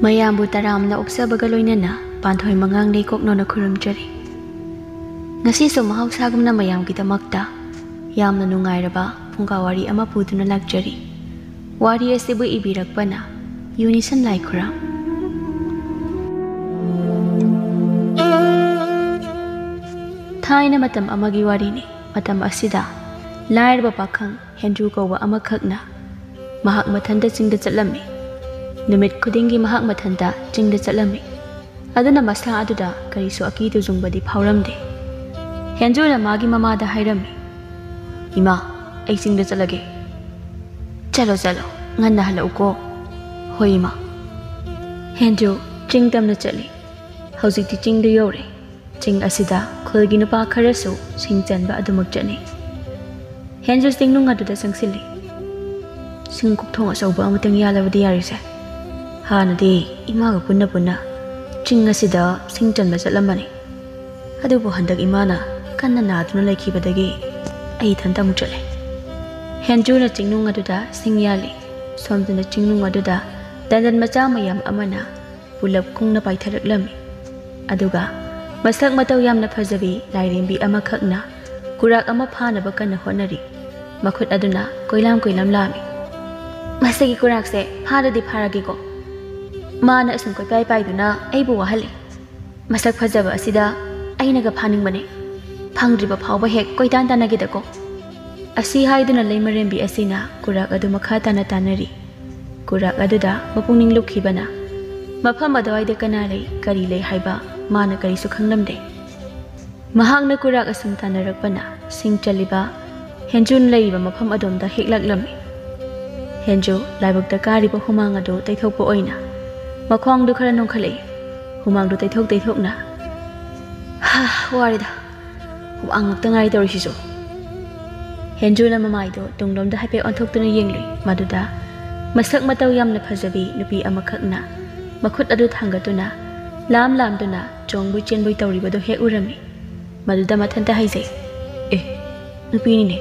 ꯃꯌꯥꯝꯕꯨ ꯇꯔꯥꯝꯅ ꯑꯣꯛꯆꯕꯒ ꯂꯣꯏꯅꯅ ꯄꯥꯟꯊꯣꯏ ꯃꯉꯥꯡꯂꯩ ꯀꯣꯛꯅꯣꯅ ꯈꯨꯔꯨꯝꯖꯔꯤ꯫ ꯉꯁꯤꯁꯨ ꯃꯍꯧꯁꯥꯒꯨꯝꯅ ꯃꯌꯥꯝꯒꯤꯗꯃꯛꯇ ꯌꯥꯝꯅ ꯅꯨꯡꯉꯥꯏꯔꯕ ꯐꯨꯡꯒꯥꯋꯥꯔꯤ ꯑꯃ ꯄꯨꯗꯨꯅ ꯂꯥꯛꯆꯔꯤ꯫ ꯋꯥꯔꯤ ꯑꯁꯤꯕꯨ ꯏꯕꯤꯔꯛꯄꯅ ꯌꯨꯅꯤꯁꯟ ꯂꯥꯏꯈꯨꯔꯝ꯫ ꯊꯥꯏꯅ ꯃꯇꯝ ꯑꯃꯒꯤ ꯋꯥꯔꯤꯅꯤ꯫ ꯃꯇꯝ ꯑꯁꯤꯗ ꯂꯥꯏꯔꯕ ꯄꯥꯈꯪ ꯍꯦꯟꯗ꯭ꯔꯨ ꯀꯧꯕ ꯑꯃꯈꯛꯅ ꯃꯍꯥꯛ ꯃꯊꯟꯇ ꯆꯤꯡꯗ ꯆꯠꯂꯝꯃꯤ꯫ ꯅꯨꯃꯤꯠ ꯈꯨꯗꯤꯡꯒꯤ ꯃꯍꯥꯛ ꯃꯊꯟꯇ ꯆꯤꯡꯗ ꯆꯠꯂꯝꯃꯤ꯫ ꯑꯗꯨꯅ ꯃꯁꯥ ꯑꯗꯨꯗ ꯀꯔꯤꯁꯨ ꯑꯀꯤ ꯇꯨꯖꯨꯡꯕꯗꯤ ꯐꯥꯎꯔꯝꯗꯦ꯫ ꯍꯦꯟꯗ꯭ꯔꯨꯅ ꯃꯥꯒꯤ ꯃꯃꯥꯗ ꯍꯥꯏꯔꯝꯃꯤ, "ꯏꯃꯥ, ꯑꯩ ꯆꯤꯡꯗ ꯆꯠꯂꯒꯦ." "ꯆꯠꯂꯣ ꯆꯠꯂꯣ, ꯉꯟꯅ ꯍꯜꯂꯛꯎꯀꯣ." "ꯍꯣꯏ ꯏꯃꯥ." ꯍꯦꯟꯗ꯭ꯔꯨ ꯆꯤꯡ ꯇꯝꯅ ꯆꯠꯂꯤ꯫ ꯍꯧꯖꯤꯛꯇꯤ ꯆꯤꯡꯗ ꯌꯧꯔꯦ꯫ ꯆꯤꯡ ꯑꯁꯤꯗ ꯈꯨꯜꯒꯤ ꯅꯨꯄꯥ ꯈꯔꯁꯨ ꯁꯤꯡ ꯆꯟꯕ ꯑꯗꯨꯃꯛ ꯆꯠꯅꯩ꯫ ꯍꯦꯟꯗ꯭ꯔꯨ ꯆꯤꯡꯅꯨꯡ ꯑꯗꯨꯗ ꯆꯪꯁꯤꯜꯂꯤ꯫ "ꯁꯤꯡ ꯀꯨꯞꯊꯣꯡ ꯑꯆꯧꯕ ꯑꯃꯇꯪ ꯌꯥꯜꯂꯕꯗꯤ ꯌꯥꯔꯤꯁꯦ꯫ ꯍꯥꯟꯅꯗꯤ ꯏꯃꯥꯒ ꯄꯨꯟꯅ ꯆꯤꯡ ꯑꯁꯤꯗ ꯁꯤꯡ ꯆꯟꯕ ꯆꯠꯂꯝꯕꯅꯤ꯫ ꯑꯗꯨꯕꯨ ꯍꯟꯗꯛ ꯏꯃꯥꯅ ꯀꯟꯅ ナꯗꯨꯅ ꯂꯩꯈꯤꯕꯗꯒꯤ ꯑꯩ ꯏꯊꯟꯇ ꯑꯃꯨꯛ ꯆꯠꯂꯦ." ꯍꯦꯟꯗ꯭ꯔꯨꯅ ꯆꯤꯡꯅꯨꯡ ꯑꯗꯨꯗ ꯁꯤꯡ ꯌꯥꯜꯂꯤ꯫ ꯁꯣꯝꯗꯅ ꯆꯤꯡꯅꯨꯡ ꯑꯗꯨꯗ ꯇꯟꯗꯟ ꯃꯆꯥ ꯃꯌꯥꯝ ꯑꯃꯅ ꯄꯨꯂꯞ ꯀꯨꯡꯅ ꯄꯥꯏꯊꯔꯛꯂꯝꯃꯤ꯫ ꯑꯗꯨꯒ ꯃꯁꯛ ꯃꯇꯧ ꯌꯥꯝꯅ ꯐꯖꯕꯤ ꯂꯥꯏꯔꯦꯝꯕꯤ ꯑꯃꯈꯛꯅ ꯀꯨꯔꯥꯛ ꯑꯃ ꯐꯥꯅꯕ ꯀꯟꯅ ꯍꯣꯠꯅꯔꯤ꯫ ꯃꯈꯨꯠ ꯑꯗꯨꯅ ꯀꯣꯏꯂꯥꯝ ꯂꯥꯝꯃꯤ꯫ "ꯃꯁꯤꯒꯤ ꯀꯨꯔꯥꯛꯁꯦ ꯐꯥꯔꯗꯤ ꯐꯥꯔꯒꯦꯀꯣ. ꯃꯥꯅ ꯑꯁꯨꯝ ꯀꯣꯏꯄꯥꯏ ꯄꯥꯏꯗꯨꯅ ꯑꯩꯕꯨ ꯋꯥꯍꯜꯂꯤ. ꯃꯁꯛ ꯐꯖꯕ ꯑꯁꯤꯗ ꯑꯩꯅꯒ ꯐꯥꯅꯤꯡꯕꯅꯦ. ꯐꯪꯗ꯭ꯔꯤꯕ ꯐꯥꯎꯕ ꯍꯦꯛ ꯀꯣꯏꯇꯥꯟ ꯇꯥꯟꯅꯒꯦꯗꯀꯣ." ꯑꯁꯤ ꯍꯥꯏꯗꯨꯅ ꯂꯩꯃꯔꯦꯝꯕꯤ ꯑꯁꯤꯅ ꯀꯨꯔꯥꯛ ꯑꯗꯨ ꯃꯈꯥ ꯇꯥꯅ ꯇꯥꯟꯅꯔꯤ꯫ ꯀꯨꯔꯥꯛ ꯑꯗꯨꯗ ꯃꯄꯨꯛꯅꯤꯡ ꯂꯨꯞꯈꯤꯕꯅ ꯃꯐꯝ ꯑꯗꯨꯋꯥꯏꯗ ꯀꯅꯥ ꯂꯩ ꯀꯔꯤ ꯂꯩ ꯍꯥꯏꯕ ꯃꯥꯅ ꯀꯔꯤꯁꯨ ꯈꯪꯂꯝꯗꯦ꯫ ꯃꯍꯥꯛꯅ ꯀꯨꯔꯥꯛ ꯑꯁꯨꯝ ꯇꯥꯟꯅꯔꯛꯄꯅ ꯁꯤꯡ ꯆꯜꯂꯤꯕ ꯍꯦꯟꯗ꯭ꯔꯨꯅ ꯂꯩꯔꯤꯕ ꯃꯐꯝ ꯑꯗꯣꯝꯗ ꯍꯦꯛꯂꯛꯂꯝꯃꯤ꯫ ꯍꯦꯟꯗ꯭ꯔꯨ ꯂꯥꯏꯕꯛꯇ ꯀꯥꯔꯤꯕ ꯍꯨꯃꯥꯡ ꯑꯗꯨ ꯇꯩꯊꯣꯛꯄ ꯑꯣꯏꯅ ꯃꯈ꯭ꯋꯥꯡꯗꯨ ꯈꯔ ꯅꯣꯡꯈꯠꯂꯛꯏ꯫ ꯍꯨꯃꯥꯡꯗꯨ ꯇꯩꯊꯣꯛꯅ "ꯋꯥꯔꯦꯗ, ꯍꯨꯃꯥꯡ ꯉꯛꯇ ꯉꯥꯏ ꯇꯧꯔꯤꯁꯤꯁꯨ." ꯍꯦꯟꯗ꯭ꯔꯨꯅ ꯃꯃꯥꯏꯗꯨ ꯇꯨꯡꯂꯣꯝꯗ ꯍꯥꯏꯐꯦꯠ ꯑꯣꯟꯊꯣꯛꯇꯨꯅ ꯌꯦꯡꯂꯨꯏ꯫ ꯃꯗꯨꯗ ꯃꯁꯛ ꯃꯇꯧ ꯌꯥꯝꯅ ꯐꯖꯕꯤ ꯅꯨꯄꯤ ꯑꯃꯈꯛꯅ ꯃꯈꯨꯠ ꯑꯗꯨ ꯊꯥꯡꯒꯠꯇꯨꯅ ꯂꯥꯝꯗꯨꯅ ꯆꯣꯡꯕꯣꯏ ꯆꯦꯟꯕꯣꯏ ꯇꯧꯔꯤꯕꯗꯨ ꯍꯦꯛ ꯎꯔꯝꯃꯤ꯫ ꯃꯗꯨꯗ ꯃꯊꯟꯇ ꯍꯥꯏꯖꯩ, "ꯑꯦ, ꯅꯨꯄꯤꯅꯤꯅꯦ.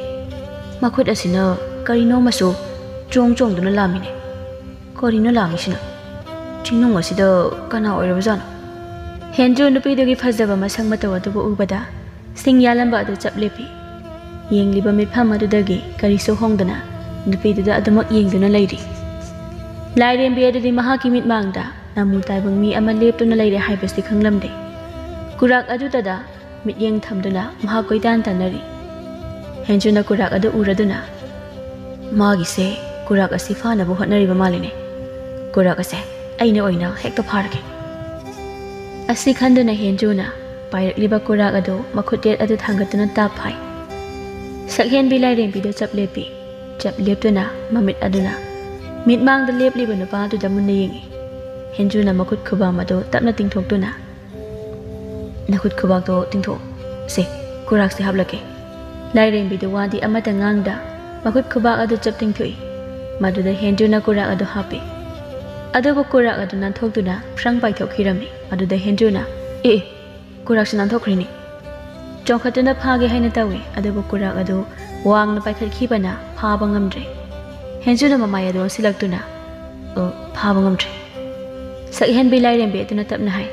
ꯃꯈꯨꯠ ꯑꯁꯤꯅ ꯀꯔꯤꯅꯣꯃꯁꯨ ꯆꯣꯡꯗꯨꯅ ꯂꯥꯝꯃꯤꯅꯦ. ꯀꯔꯤꯅꯣ ꯂꯥꯝꯃꯤꯁꯤꯅ? ꯆꯤꯡꯅꯨꯡ ꯑꯁꯤꯗ ꯀꯅꯥ ꯑꯣꯏꯔꯕꯖꯥꯠꯅꯣ?" ꯍꯦꯟꯗ꯭ꯔꯨ ꯅꯨꯄꯤꯗꯨꯒꯤ ꯐꯖꯕ ꯃꯁꯛ ꯃꯇꯧ ꯑꯗꯨꯕꯨ ꯎꯕꯗ ꯁꯤꯡ ꯌꯥꯜꯂꯝꯕ ꯑꯗꯨ ꯆꯞ ꯂꯦꯞꯄꯤ꯫ ꯌꯦꯡꯂꯤꯕ ꯃꯤꯠꯐꯝ ꯑꯗꯨꯗꯒꯤ ꯀꯔꯤꯁꯨ ꯍꯣꯡꯗꯅ ꯅꯨꯄꯤꯗꯨꯗ ꯑꯗꯨꯃꯛ ꯌꯦꯡꯗꯨꯅ ꯂꯩꯔꯤ꯫ ꯂꯥꯏꯔꯦꯝꯕꯤ ꯑꯗꯨꯗꯤ ꯃꯍꯥꯛꯀꯤ ꯃꯤꯠꯃꯥꯡꯗ ꯅꯃꯨ ꯇꯥꯏꯕꯪ ꯃꯤ ꯑꯃ ꯂꯦꯞꯇꯨꯅ ꯂꯩꯔꯦ ꯍꯥꯏꯕꯁꯤ ꯈꯪꯂꯝꯗꯦ꯫ ꯀꯨꯔꯥꯛ ꯑꯗꯨꯗ ꯃꯤꯠꯌꯦꯡ ꯊꯝꯗꯨꯅ ꯃꯍꯥꯛ ꯀꯣꯏꯇꯥꯟ ꯇꯥꯟꯅꯔꯤ꯫ ꯍꯦꯟꯗ꯭ꯔꯨꯅ ꯀꯨꯔꯥꯛ ꯑꯗꯨ ꯎꯔꯗꯨꯅ, "ꯃꯥꯒꯤꯁꯦ ꯀꯨꯔꯥꯛ ꯑꯁꯤ ꯐꯥꯅꯕ ꯍꯣꯠꯅꯔꯤꯕ ꯃꯥꯜꯂꯤꯅꯦ. ꯀꯨꯔꯥꯛ ꯑꯁꯦ ꯑꯩꯅ ꯑꯣꯏꯅ ꯍꯦꯛꯇ ꯐꯥꯔꯒꯦ." ꯑꯁꯤ ꯈꯟꯗꯨꯅ ꯍꯦꯟꯗ꯭ꯔꯨꯅ ꯄꯥꯏꯔꯛꯂꯤꯕ ꯀꯨꯔꯥꯛ ꯑꯗꯨ ꯃꯈꯨꯠ ꯌꯦꯠ ꯑꯗꯨ ꯊꯥꯡꯒꯠꯇꯨꯅ ꯇꯥꯞ ꯐꯥꯏ꯫ ꯁꯛꯍꯦꯟꯕꯤ ꯂꯥꯏꯔꯦꯝꯕꯤꯗꯨ ꯆꯞ ꯂꯦꯞꯄꯤ꯫ ꯆꯞ ꯂꯦꯞꯇꯨꯅ ꯃꯃꯤꯠ ꯑꯗꯨꯅ ꯃꯤꯠꯃꯥꯡꯗ ꯂꯦꯞꯂꯤꯕ ꯅꯨꯄꯥ ꯑꯗꯨꯗ ꯃꯨꯟꯅ ꯌꯦꯡꯉꯤ꯫ ꯍꯦꯟꯗ꯭ꯔꯨꯅ ꯃꯈꯨꯠ ꯈꯨꯕꯥꯛ ꯑꯗꯨ ꯇꯞꯅ ꯇꯤꯡꯊꯣꯛꯇꯨꯅ, "ꯅꯈꯨꯠ ꯈꯨꯕꯥꯛꯇꯣ ꯇꯤꯡꯊꯣꯛꯑꯣ. ꯁꯦ, ꯀꯨꯔꯥꯛꯁꯦ ꯍꯥꯞꯂꯛꯀꯦ." ꯂꯥꯏꯔꯦꯝꯕꯤꯗꯨ ꯋꯥꯗꯤ ꯑꯃꯠꯇ ꯉꯥꯡꯗ ꯃꯈꯨꯠ ꯈꯨꯕꯥꯛ ꯑꯗꯨ ꯆꯞ ꯇꯤꯡꯊꯣꯛꯏ꯫ ꯃꯗꯨꯗ ꯍꯦꯟꯗ꯭ꯔꯨꯅ ꯀꯨꯔꯥꯛ ꯑꯗꯨ ꯍꯥꯞꯄꯤ꯫ ꯑꯗꯨꯕꯨ ꯀꯨꯔꯥꯛ ꯑꯗꯨ ꯅꯥꯟꯊꯣꯛꯇꯨꯅ ꯐ꯭ꯔꯪ ꯄꯥꯏꯊꯣꯛꯈꯤꯔꯝꯃꯤ꯫ ꯑꯗꯨꯗ ꯍꯦꯟꯗ꯭ꯔꯨꯅ, "ꯑꯦ, ꯀꯨꯔꯥꯛꯁꯤ ꯅꯥꯟꯊꯣꯛꯈ꯭ꯔꯦꯅꯦ." ꯆꯣꯡꯈꯠꯇꯨꯅ ꯐꯥꯒꯦ ꯍꯥꯏꯅ ꯇꯧꯏ꯫ ꯑꯗꯨꯕꯨ ꯀꯨꯔꯥꯛ ꯑꯗꯨ ꯋꯥꯡꯅ ꯄꯥꯏꯈꯠꯈꯤꯕꯅ ꯐꯥꯕ ꯉꯝꯗ꯭ꯔꯦ꯫ ꯍꯦꯟꯗ꯭ꯔꯨꯅ ꯃꯃꯥꯏ ꯑꯗꯨ ꯑꯣꯟꯁꯤꯜꯂꯛꯇꯨꯅ, "ꯐꯥꯕ ꯉꯝꯗ꯭ꯔꯦ." ꯁꯛꯍꯦꯟꯕꯤ ꯂꯥꯏꯔꯦꯝꯕꯤ ꯑꯗꯨꯅ ꯇꯞꯅ ꯍꯥꯏ,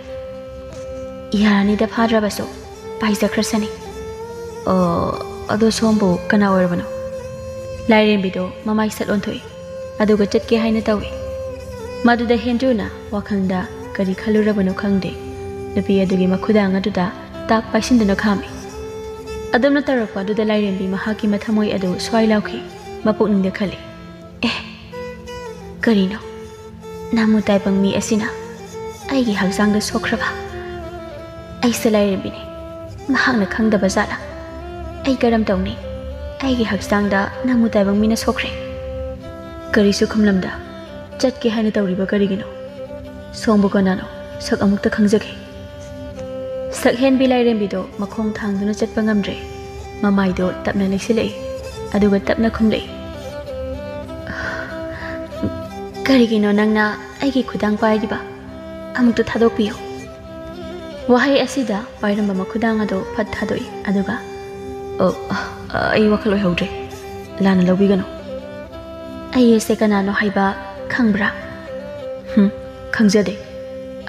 "ꯌꯥꯔꯅꯤꯗ ꯐꯥꯗ꯭ꯔꯕꯁꯨ, ꯄꯥꯏꯖꯈ꯭ꯔꯁꯅꯤ." "ꯑꯗꯣ ꯁꯣꯝꯕꯨ ꯀꯅꯥ ꯑꯣꯏꯔꯕꯅꯣ?" ꯂꯥꯏꯔꯦꯝꯕꯤꯗꯣ ꯃꯃꯥꯏ ꯁꯠ ꯑꯣꯟꯊꯣꯛꯏ꯫ ꯑꯗꯨꯒ ꯆꯠꯀꯦ ꯍꯥꯏꯅ ꯇꯧꯏ꯫ ꯃꯗꯨꯗ ꯍꯦꯟꯗ꯭ꯔꯨꯅ ꯋꯥꯈꯜꯗ ꯀꯔꯤ ꯈꯜꯂꯨꯔꯕꯅꯣ ꯈꯪꯗꯦ, ꯅꯨꯄꯤ ꯑꯗꯨꯒꯤ ꯃꯈꯨꯗꯥꯡ ꯑꯗꯨꯗ ꯇꯥꯛ ꯄꯥꯏꯁꯤꯟꯗꯨꯅ ꯈꯥꯝꯃꯤ꯫ ꯑꯗꯨꯝꯅ ꯇꯧꯔꯛꯄ ꯑꯗꯨꯗ ꯂꯥꯏꯔꯦꯝꯕꯤ ꯃꯍꯥꯛꯀꯤ ꯃꯊꯃꯣꯏ ꯑꯗꯨ ꯁ꯭ꯋꯥꯏ ꯂꯥꯎꯈꯤ꯫ ꯃꯄꯨꯛꯅꯤꯡꯗ ꯈꯜꯂꯤ, "ꯑꯦ, ꯀꯔꯤꯅꯣ? ꯅꯃꯨ ꯇꯥꯏꯕꯪ ꯃꯤ ꯑꯁꯤꯅ ꯑꯩꯒꯤ ꯍꯛꯆꯥꯡꯗ ꯁꯣꯛꯈ꯭ꯔꯕ? ꯑꯩꯁꯦ ꯂꯥꯏꯔꯦꯝꯕꯤꯅꯤ, ꯃꯍꯥꯛꯅ ꯈꯪꯗꯕ ꯖꯥꯠꯂꯥ? ꯑꯩ ꯀꯔꯝ ꯇꯧꯅꯤ? ꯑꯩꯒꯤ ꯍꯛꯆꯥꯡꯗ ꯅꯃꯨ ꯇꯥꯏꯕꯪ ꯃꯤꯅ ꯁꯣꯛꯈ꯭ꯔꯦ." ꯀꯔꯤꯁꯨ ꯈꯨꯝꯂꯝꯗ ꯆꯠꯀꯦ ꯍꯥꯏꯅ ꯇꯧꯔꯤꯕ ꯀꯔꯤꯒꯤꯅꯣ? "ꯁꯣꯝꯕꯨ ꯀꯅꯥꯅꯣ? ꯁꯛ ꯑꯃꯨꯛꯇ ꯈꯪꯖꯒꯦ." ꯁꯛꯍꯦꯟꯕꯤ ꯂꯥꯏꯔꯦꯝꯕꯤꯗꯣ ꯃꯈꯣꯡ ꯊꯥꯡꯗꯨꯅ ꯆꯠꯄ ꯉꯝꯗ꯭ꯔꯦ꯫ ꯃꯃꯥꯏꯗꯣ ꯇꯞꯅ ꯂꯩꯁꯤꯜꯂꯛꯏ꯫ ꯑꯗꯨꯒ ꯇꯞꯅ ꯈꯨꯝꯂꯛꯏ, "ꯀꯔꯤꯒꯤꯅꯣ ꯅꯪꯅ ꯑꯩꯒꯤ ꯈꯨꯗꯥꯡ ꯄꯥꯏꯔꯤꯕ? ꯑꯃꯨꯛꯇ ꯊꯥꯗꯣꯛꯄꯤꯌꯨ." ꯋꯥꯍꯩ ꯑꯁꯤꯗ ꯄꯥꯏꯔꯝꯕ ꯃꯈꯨꯗꯥꯡ ꯑꯗꯨ ꯐꯠ ꯊꯥꯗꯣꯛꯏ꯫ ꯑꯗꯨꯒ, "ꯑꯩ ꯋꯥꯈꯜ ꯑꯣꯏꯍꯧꯗ꯭ꯔꯦ. ꯂꯥꯟꯅ ꯂꯧꯕꯤꯒꯅꯨ. ꯑꯩ ꯑꯁꯦ ꯀꯅꯥꯅꯣ ꯍꯥꯏꯕ ꯈꯪꯕ꯭ꯔꯥ?" ꯈꯪꯖꯗꯦ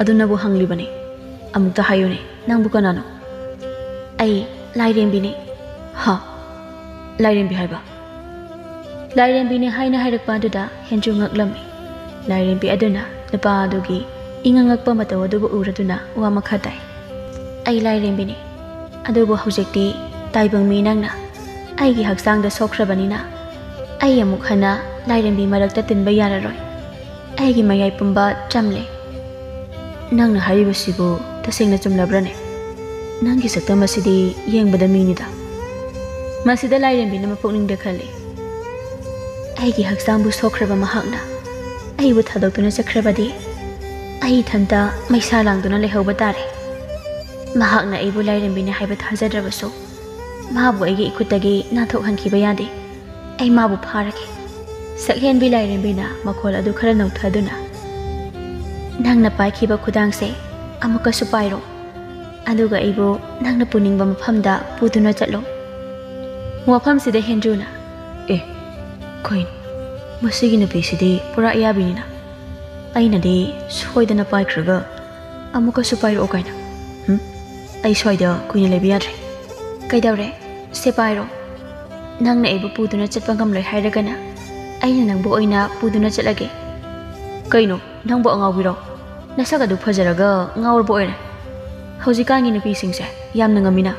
ꯑꯗꯨꯅꯕꯨ ꯍꯪꯂꯤꯕꯅꯤ ꯑꯃꯨꯛꯇ ꯍꯥꯏꯌꯨꯅꯦ ꯅꯪꯕꯨ ꯀꯅꯥꯅꯣ ꯑꯩ ꯂꯥꯏꯔꯦꯝꯕꯤꯅꯤ ꯍꯥ ꯂꯥꯏꯔꯦꯝꯕꯤ ꯍꯥꯏꯕ ꯂꯥꯏꯔꯦꯝꯕꯤꯅꯤ ꯍꯥꯏꯅ ꯍꯥꯏꯔꯛꯄ ꯑꯗꯨꯗ ꯍꯦꯟꯖꯨ ꯉꯛꯂꯝꯃꯤ ꯂꯥꯏꯔꯦꯝꯕꯤ ꯑꯗꯨꯅ ꯅꯨꯄꯥ ꯑꯗꯨꯒꯤ ꯏꯉꯛꯄ ꯃꯇꯧ ꯑꯗꯨꯕꯨ ꯎꯔꯗꯨꯅ ꯋꯥ ꯃꯈꯥ ꯇꯥꯏ ꯑꯩ ꯂꯥꯏꯔꯦꯝꯕꯤꯅꯤ ꯑꯗꯨꯕꯨ ꯍꯧꯖꯤꯛꯇꯤ ꯇꯥꯏꯕꯪ ꯃꯤ ꯅꯪꯅ ꯑꯩꯒꯤ ꯍꯛꯆꯥꯡꯗ ꯁꯣꯛꯈ꯭ꯔꯕꯅꯤꯅ ꯑꯩ ꯑꯃꯨꯛ ꯍꯟꯅ ꯂꯥꯏꯔꯦꯝꯕꯤ ꯃꯔꯛꯇ ꯇꯤꯟꯕ ꯌꯥꯔꯔꯣꯏ ꯑꯩꯒꯤ ꯃꯌꯥꯏ ꯄꯨꯝꯕ ꯆꯝꯂꯦ ꯅꯪꯅ ꯍꯥꯏꯔꯤꯕꯁꯤꯕꯨ ꯇꯁꯦꯡꯅ ꯆꯨꯝꯂꯕ꯭ꯔꯅꯦ ꯅꯪꯒꯤ ꯁꯛꯇꯝ ꯑꯁꯤꯗꯤ ꯌꯦꯡꯕꯗ ꯃꯤꯅꯤꯗ ꯃꯁꯤꯗ ꯂꯥꯏꯔꯦꯝꯕꯤꯅ ꯃꯄꯨꯛꯅꯤꯡꯗ ꯈꯜꯂꯤ ꯑꯩꯒꯤ ꯍꯛꯆꯥꯡꯕꯨ ꯁꯣꯛꯈ꯭ꯔꯕ ꯃꯍꯥꯛꯅ ꯑꯩꯕꯨ ꯊꯥꯗꯣꯛꯇꯨꯅ ꯆꯠꯈ꯭ꯔꯕꯗꯤ ꯑꯩ ꯏꯊꯟꯇ ꯃꯩꯁꯥ ꯂꯥꯡꯗꯨꯅ ꯂꯩꯍꯧꯕ ꯇꯥꯔꯦ ꯃꯍꯥꯛꯅ ꯑꯩꯕꯨ ꯂꯥꯏꯔꯦꯝꯕꯤꯅꯤ ꯍꯥꯏꯕ ꯊꯥꯖꯗ꯭ꯔꯕꯁꯨ ꯃꯥꯕꯨ ꯑꯩꯒꯤ ꯏꯈꯨꯠꯇꯒꯤ ꯅꯥꯟꯊꯣꯛꯍꯟꯈꯤꯕ ꯌꯥꯗꯦ ꯑꯩ ꯃꯥꯕꯨ ꯐꯥꯔꯒꯦ ꯁꯛꯍꯦꯟꯕꯤ ꯂꯥꯏꯔꯦꯝꯕꯤꯅ ꯃꯈꯣꯜ ꯑꯗꯨ ꯈꯔ ꯅꯧꯊꯗꯨꯅ ꯅꯪꯅ ꯄꯥꯏꯈꯤꯕ ꯈꯨꯗꯥꯡꯁꯦ ꯑꯃꯨꯛꯀꯁꯨ ꯄꯥꯏꯔꯣ ꯑꯗꯨꯒ ꯑꯩꯕꯨ ꯅꯪꯅ ꯄꯨꯅꯤꯡꯕ ꯃꯐꯝꯗ ꯄꯨꯗꯨꯅ ꯆꯠꯂꯣ ꯋꯥꯐꯝꯁꯤꯗ ꯍꯦꯟꯖꯨꯅ ꯀꯩꯅꯣ ꯃꯁꯤꯒꯤ ꯅꯨꯄꯤꯁꯤꯗꯤ ꯄꯨꯔꯥ ꯑꯌꯥꯕꯤꯅꯤꯅ ꯑꯩꯅꯗꯤ ꯁꯣꯏꯗꯅ ꯄꯥꯏꯈ꯭ꯔꯒ ꯑꯃꯨꯛꯀꯁꯨ ꯄꯥꯏꯔꯛꯑꯣ ꯀꯥꯏꯅ ꯑꯩ ꯁ꯭ꯋꯥꯏꯗ ꯀꯨꯏꯅ ꯂꯩꯕ ꯌꯥꯗ꯭ꯔꯦ ꯀꯩꯗꯧꯔꯦ ꯁꯦ ꯄꯥꯏꯔꯣ ꯅꯪꯅ ꯑꯩꯕꯨ ꯄꯨꯗꯨꯅ ꯆꯠꯄ ꯉꯝꯂꯣꯏ ꯍꯥꯏꯔꯒꯅ ꯑꯩꯅ ꯅꯪꯕꯨ ꯑꯣꯏꯅ ꯄꯨꯗꯨꯅ ꯆꯠꯂꯒꯦ ꯀꯩꯅꯣ ꯅꯪꯕꯨ ꯑꯉꯥꯎꯕꯤꯔꯣ ꯅꯁꯛ ꯑꯗꯨ ꯐꯖꯔꯒ ꯉꯥꯎꯔꯕ ꯑꯣꯏꯔꯦ ꯍꯧꯖꯤꯛꯀꯥꯟꯒꯤ ꯅꯨꯄꯤꯁꯤꯡꯁꯦ ꯌꯥꯝꯅ ꯉꯝꯃꯤꯅ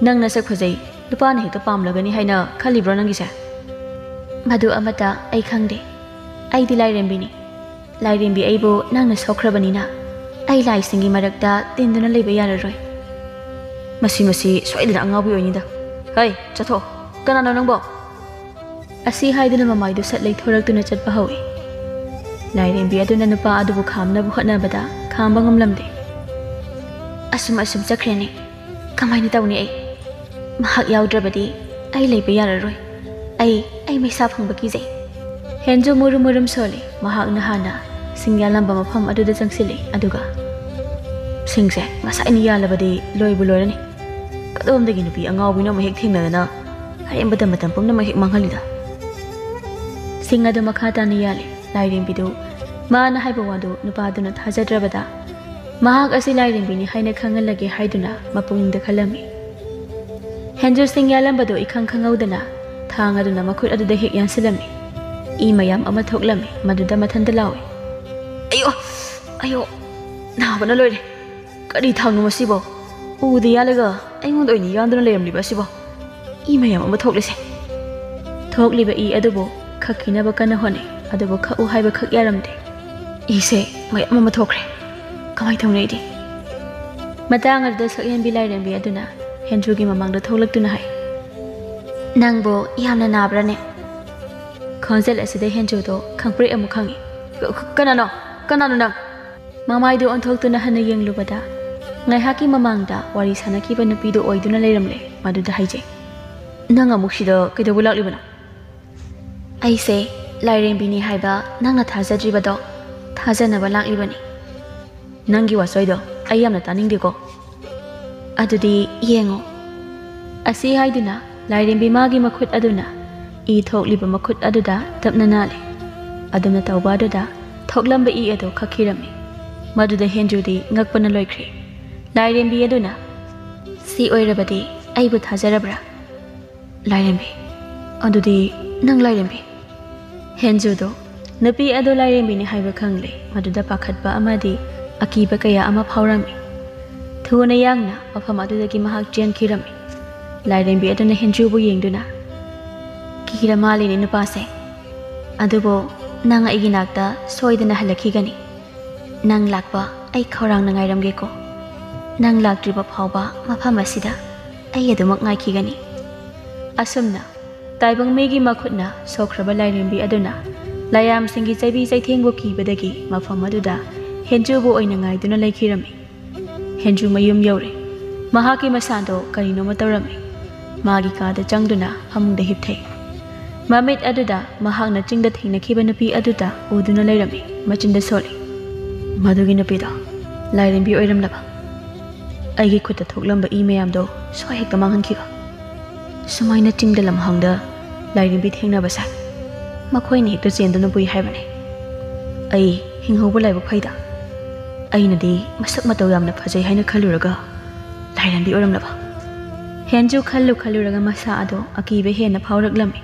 ꯅꯪ ꯅꯁꯛ ꯐꯖꯩ ꯅꯨꯄꯥꯅ ꯍꯦꯛꯇ ꯄꯥꯝꯂꯒꯅꯤ ꯍꯥꯏꯅ ꯈꯜꯂꯤꯕ꯭ꯔꯣ ꯅꯪꯒꯤꯁꯦ ꯃꯗꯨ ꯑꯃꯠꯇ ꯑꯩ ꯈꯪꯗꯦ ꯑꯩꯗꯤ ꯂꯥꯏꯔꯦꯝꯕꯤꯅꯤ ꯂꯥꯏꯔꯦꯝꯕꯤ ꯑꯩꯕු ꯅꯪꯅ ꯁꯣꯛꯈ꯭ꯔꯕꯅꯤꯅ ꯑꯩ ꯂꯥꯏꯁꯤꯡꯒꯤ ꯃꯔꯛꯇ ꯇꯤꯟꯗꯨꯅ ꯂꯩꯕ ꯌꯥꯔꯔꯣꯏ ꯃꯁꯤ ꯑꯁꯣꯏꯗꯅ ꯑꯉꯥꯎꯕꯤ ꯑꯣꯏꯅꯤꯗ ꯍꯩ ꯆꯠꯊꯣꯛ ꯀꯅꯥꯅꯣ ꯅꯪꯕꯣ ꯑꯁꯤ ꯍꯥꯏꯗꯨꯅ ꯃꯃꯥꯏꯗꯨ ꯁꯠ ꯂꯩꯊꯣꯔꯛꯇꯨꯅ ꯆꯠꯄ ꯍꯧꯏ ꯂꯥꯏꯔꯦꯝꯕꯤ ꯑꯗꯨꯅ ꯅꯨꯄꯥ ꯑꯗꯨꯕꯨ ꯈꯥꯝꯅꯕ ꯍꯣꯠꯅꯕꯗ ꯈꯥꯝꯕ ꯉꯝꯂꯝꯗꯦ ꯑꯁꯨꯝ ꯆꯠꯈ꯭ꯔꯦꯅꯦ ꯀꯃꯥꯏꯅ ꯇꯧꯅꯤ ꯑꯩ ꯃꯍꯥꯛ ꯌꯥꯎꯗ꯭ꯔꯕꯗꯤ ꯑꯩ ꯂꯩꯕ ꯌꯥꯔꯔꯣꯏ ꯑꯩ ꯃꯩꯁꯥ ꯐꯪꯕ ꯀꯤꯖꯩ ꯍꯦꯟꯖꯨ ꯃꯨꯔꯨꯝ ꯁꯣꯜꯂꯤ ꯃꯍꯥꯛꯅ ꯍꯥꯟꯅ ꯁꯤꯡ ꯌꯥꯜꯂꯝꯕ ꯃꯐꯝ ꯑꯗꯨꯗ ꯆꯪꯁꯤꯜꯂꯤ ꯑꯗꯨꯒ ꯁꯤꯡꯁꯦ ꯉꯁꯥꯏꯅ ꯌꯥꯜꯂꯕꯗꯤ ꯂꯣꯏꯕꯨ ꯂꯣꯏꯔꯅꯤ ꯀꯗꯣꯝꯗꯒꯤ ꯅꯨꯄꯤ ꯑꯉꯥꯎꯕꯤꯅ ꯑꯃ ꯍꯦꯛ ꯊꯦꯡꯅꯗꯅ ꯑꯔꯦꯝꯕꯗ ꯃꯇꯝ ꯄꯨꯝꯅꯃꯛ ꯍꯦꯛ ꯃꯥꯡꯍꯜꯂꯤꯗ ꯁꯤꯡ ꯑꯗꯨ ꯃꯈꯥ ꯇꯥꯅ ꯌꯥꯜꯂꯤ ꯂꯥꯏꯔꯦꯝꯕꯤꯗꯨ ꯃꯥꯅ ꯍꯥꯏꯕ ꯋꯥꯗꯨ ꯅꯨꯄꯥꯗꯨꯅ ꯊꯥꯖꯗ꯭ꯔꯕꯗ ꯃꯍꯥꯛ ꯑꯁꯤ ꯂꯥꯏꯔꯦꯝꯕꯤꯅꯤ ꯍꯥꯏꯅ ꯈꯪꯍꯜꯂꯒꯦ ꯍꯥꯏꯗꯨꯅ ꯃꯄꯨꯡꯅꯤꯡꯗ ꯈꯜꯂꯝꯃꯤ ꯍꯦꯟꯖꯨ ꯁꯤꯡ ꯌꯥꯜꯂꯝꯕꯗꯨ ꯏꯈꯪ ꯈꯪꯍꯧꯗꯅ ꯊꯥꯡ ꯑꯗꯨꯅ ꯃꯈꯨꯠ ꯑꯗꯨꯗ ꯍꯦꯛ ꯌꯥꯟꯁꯤꯜꯂꯝꯃꯤ ꯏ ꯃꯌꯥꯝ ꯑꯃ ꯊꯣꯛꯂꯝꯃꯤ ꯃꯗꯨꯗ ꯃꯊꯟꯇ ꯂꯥꯎꯏ ꯑꯌꯣ ꯅꯥꯕꯅ ꯂꯣꯏꯔꯦ ꯀꯔꯤ ꯊꯥꯡꯅꯣ ꯃꯁꯤꯕꯣ ꯎꯗ ꯌꯥꯜꯂꯒ ꯑꯩꯉꯣꯟꯗ ꯑꯣꯏꯅ ꯌꯥꯟꯗꯨꯅ ꯂꯩꯔꯝꯂꯤꯕ ꯑꯁꯤꯕꯣ ꯏ ꯃꯌꯥꯝ ꯑꯃ ꯊꯣꯛꯂꯤꯁꯦ ꯊꯣꯛꯂꯤꯕ ꯏ ꯑꯗꯨꯕꯨ ꯈꯛꯈꯤꯅꯕ ꯀꯟꯅ ꯍꯣꯠꯅꯩ ꯑꯗꯨꯕꯨ ꯈꯛꯎ ꯍꯥꯏꯕ ꯈꯛ ꯌꯥꯔꯝꯗꯦ ꯏꯁꯦ ꯃꯌꯥꯝ ꯑꯃ ꯊꯣꯛꯈ꯭ꯔꯦ ꯀꯃꯥꯏ ꯇꯧꯅꯤ ꯑꯩꯗꯤ ꯃꯇꯥꯡ ꯑꯗꯨꯗ ꯁꯛꯍꯦꯟꯕꯤ ꯂꯥꯏꯔꯦꯝꯕꯤ ꯑꯗꯨꯅ ꯍꯦꯟꯖꯨꯒꯤ ꯃꯃꯥꯡꯗ ꯊꯣꯛꯂꯛꯇꯨꯅ ꯍꯥꯏ ꯅꯪꯕꯨ ꯌꯥꯝꯅ ꯅꯥꯕ꯭ꯔꯅꯦ ꯈꯣꯟꯖꯦꯜ ꯑꯁꯤꯗ ꯍꯦꯟꯖꯨꯗꯣ ꯈꯪꯄ꯭ꯔꯦꯛ ꯑꯃꯨꯛ ꯈꯪꯉꯤ ꯀꯅꯥꯅꯣ ꯅꯪ ꯃꯃꯥꯏꯗꯨ ꯑꯣꯟꯊꯣꯛꯇꯨꯅ ꯍꯟꯅ ꯌꯦꯡꯂꯨꯕꯗ ꯉꯥꯏꯍꯥꯛꯀꯤ ꯃꯃꯥꯡꯗ ꯋꯥꯔꯤ ꯁꯥꯟꯅꯈꯤꯕ ꯅꯨꯄꯤꯗꯨ ꯑꯣꯏꯗꯨꯅ ꯂꯩꯔꯝꯂꯦ ꯃꯗꯨꯗ ꯍꯥꯏꯖꯩ ꯅꯪ ꯑꯃꯨꯛ ꯁꯤꯗ ꯀꯩꯗꯧꯕ ꯂꯥꯛꯂꯤꯕꯅꯣ ꯑꯩꯁꯦ ꯂꯥꯏꯔꯦꯝꯕꯤꯅꯤ ꯍꯥꯏꯕ ꯅꯪꯅ ꯊꯥꯖꯗ꯭ꯔꯤꯕꯗꯣ ꯊꯥꯖꯅꯕ ꯂꯥꯛꯂꯤꯕꯅꯤ ꯅꯪꯒꯤ ꯋꯥꯁꯣꯏꯗꯣ ꯑꯩ ꯌꯥꯝꯅ ꯇꯥꯅꯤꯡꯗꯦꯀꯣ ꯑꯗꯨꯗꯤ ꯌꯦꯡꯉꯣ ꯑꯁꯤ ꯍꯥꯏꯗꯨꯅ ꯂꯥꯏꯔꯦꯝꯕꯤ ꯃꯥꯒꯤ ꯃꯈꯨꯠ ꯑꯗꯨꯅ ꯏ ꯊꯣꯛꯂꯤꯕ ꯃꯈꯨꯠ ꯑꯗꯨꯗ ꯇꯞꯅ ꯅꯥꯜꯂꯤ ꯑꯗꯨꯝꯅ ꯇꯧꯕ ꯑꯗꯨꯗ ꯊꯣꯛꯂꯝꯕ ꯏ ꯑꯗꯨ ꯈꯛꯈꯤꯔꯝꯃꯤ ꯃꯗꯨꯗ ꯍꯦꯟꯖꯨꯗꯤ ꯉꯛꯄꯅ ꯂꯣꯏꯈ꯭ꯔꯦ ꯂꯥꯏꯔꯦꯝꯕꯤ ꯑꯗꯨꯅ ꯁꯤ ꯑꯣꯏꯔꯕꯗꯤ ꯑꯩꯕꯨ ꯊꯥꯖꯔꯕ꯭ꯔꯥ ꯂꯥꯏꯔꯦꯝꯕꯤ ꯑꯗꯨꯗꯤ ꯅꯪ ꯂꯥꯏꯔꯦꯝꯕꯤ ꯍꯦꯟꯖꯨꯗꯣ ꯅꯨꯄꯤ ꯑꯗꯨ ꯂꯥꯏꯔꯦꯝꯕꯤꯅꯤ ꯍꯥꯏꯕ ꯈꯪꯂꯦ ꯃꯗꯨꯗ ꯄꯥꯈꯠꯄ ꯑꯃꯗꯤ ꯑꯀꯤꯕ ꯀꯌా ꯑꯃ ꯐꯥꯎꯔꯝꯃꯤ ꯊꯨꯅ ꯌꯥꯡꯅ ꯃꯐꯝ ꯑꯗꯨꯗꯒꯤ ꯃꯍꯥꯛ ꯆꯦꯟꯈꯤꯔꯝꯃꯤ ꯂꯥꯏꯔꯦꯝꯕꯤ ꯑꯗꯨꯅ ꯍꯦꯟꯖꯨꯕꯨ ꯌꯦꯡꯗꯨꯅ ꯀꯤꯔ ꯃꯥꯜꯂꯤꯅꯦ ꯅꯨꯄꯥꯁꯦ ꯑꯗꯨꯕꯨ ꯅꯪ ꯑꯩꯒꯤ ꯅꯥꯛꯇ ꯁꯣꯏꯗꯅ ꯍꯜꯂꯛꯈꯤꯒꯅꯤ ꯅꯪ ꯂꯥꯛꯄ ꯑꯩ ꯈꯧꯔꯥꯡꯅ ꯉꯥꯏꯔꯝꯒꯦꯀꯣ ꯅꯪ ꯂꯥꯛꯇ꯭ꯔꯤꯕ ꯐꯥꯎꯕ ꯃꯐꯝ ꯑꯁꯤꯗ ꯑꯩ ꯑꯗꯨꯃꯛ ꯉꯥꯏꯈꯤꯒꯅꯤ ꯑꯁꯨꯝꯅ ꯇꯥꯏꯕꯪ ꯃꯤꯒꯤ ꯃꯈꯨꯠꯅ ꯁꯣꯛꯈ꯭ꯔꯕ ꯂꯥꯏꯔꯦꯝꯕꯤ ꯑꯗꯨꯅ ꯂꯥꯏꯌꯥꯝꯁꯤꯡꯒꯤ ꯆꯩꯕꯤ ꯆꯩꯊꯦꯡꯕꯨ ꯀꯤꯕꯗꯒꯤ ꯃꯐꯝ ꯑꯗꯨꯗ ꯍꯦꯟꯖꯨꯕꯨ ꯑꯣꯏꯅ ꯉꯥꯏꯗꯨꯅ ꯂꯩꯈꯤꯔꯝꯃꯤ ꯍꯦꯟꯖꯨ ꯃꯌꯨꯝ ꯌꯧꯔꯦ ꯃꯍꯥꯛꯀꯤ ꯃꯁꯥꯗꯣ ꯀꯔꯤꯅꯣꯃ ꯇꯧꯔꯝꯃꯤ ꯃꯥꯒꯤ ꯀꯥꯗ ꯆꯪꯗꯨꯅ ꯐꯃꯨꯡꯗ ꯍꯤꯞꯊꯩ ꯃꯃꯤꯠ ꯑꯗꯨꯗ ꯃꯍꯥꯛꯅ ꯆꯤꯡꯗ ꯊꯦꯡꯅꯈꯤꯕ ꯅꯨꯄꯤ ꯑꯗꯨꯗ ꯎꯗꯨꯅ ꯂꯩꯔꯝꯃꯤ ꯃꯆꯤꯟꯗ ꯁꯣꯜꯂꯤ ꯃꯗꯨꯒꯤ ꯅꯨꯄꯤꯗꯣ ꯂꯥꯏꯔꯦꯝꯕꯤ ꯑꯣꯏꯔꯝꯂꯕ ꯑꯩꯒꯤ ꯈꯨꯠꯇ ꯊꯣꯛꯂꯝꯕ ꯏ ꯃꯌꯥꯝꯗꯣ ꯁꯣꯏ ꯍꯦꯛꯇ ꯃꯥꯡꯍꯟꯈꯤꯕ ꯁꯨꯃꯥꯏꯅ ꯆꯤꯡꯗ ꯂꯝꯍꯥꯡꯗ ꯂꯥꯏꯔꯦꯝꯕꯤ ꯊꯦꯡꯅꯕꯁꯦ ꯃꯈꯣꯏꯅ ꯍꯦꯛꯇ ꯆꯦꯟꯗꯨꯅ ꯄꯨꯏ ꯍꯥꯏꯕꯅꯤ ꯑꯩ ꯍꯤꯡꯍꯧꯕ ꯂꯥꯏꯕꯛ ꯐꯩꯗ ꯑꯩꯅꯗꯤ ꯃꯁꯛ ꯃꯇꯧ ꯌꯥꯝꯅ ꯐꯖꯩ ꯍꯥꯏꯅ ꯈꯜꯂꯨꯔꯒ ꯂꯥꯏꯔꯦꯝꯕꯤ ꯑꯣꯏꯔꯝꯂꯕ ꯍꯦꯟꯖꯨ ꯈꯜꯂꯨꯔꯒ ꯃꯁꯥ ꯑꯗꯣ ꯑꯀꯤꯕ ꯍꯦꯟꯅ ꯐꯥꯎꯔꯛꯂꯝꯃꯤ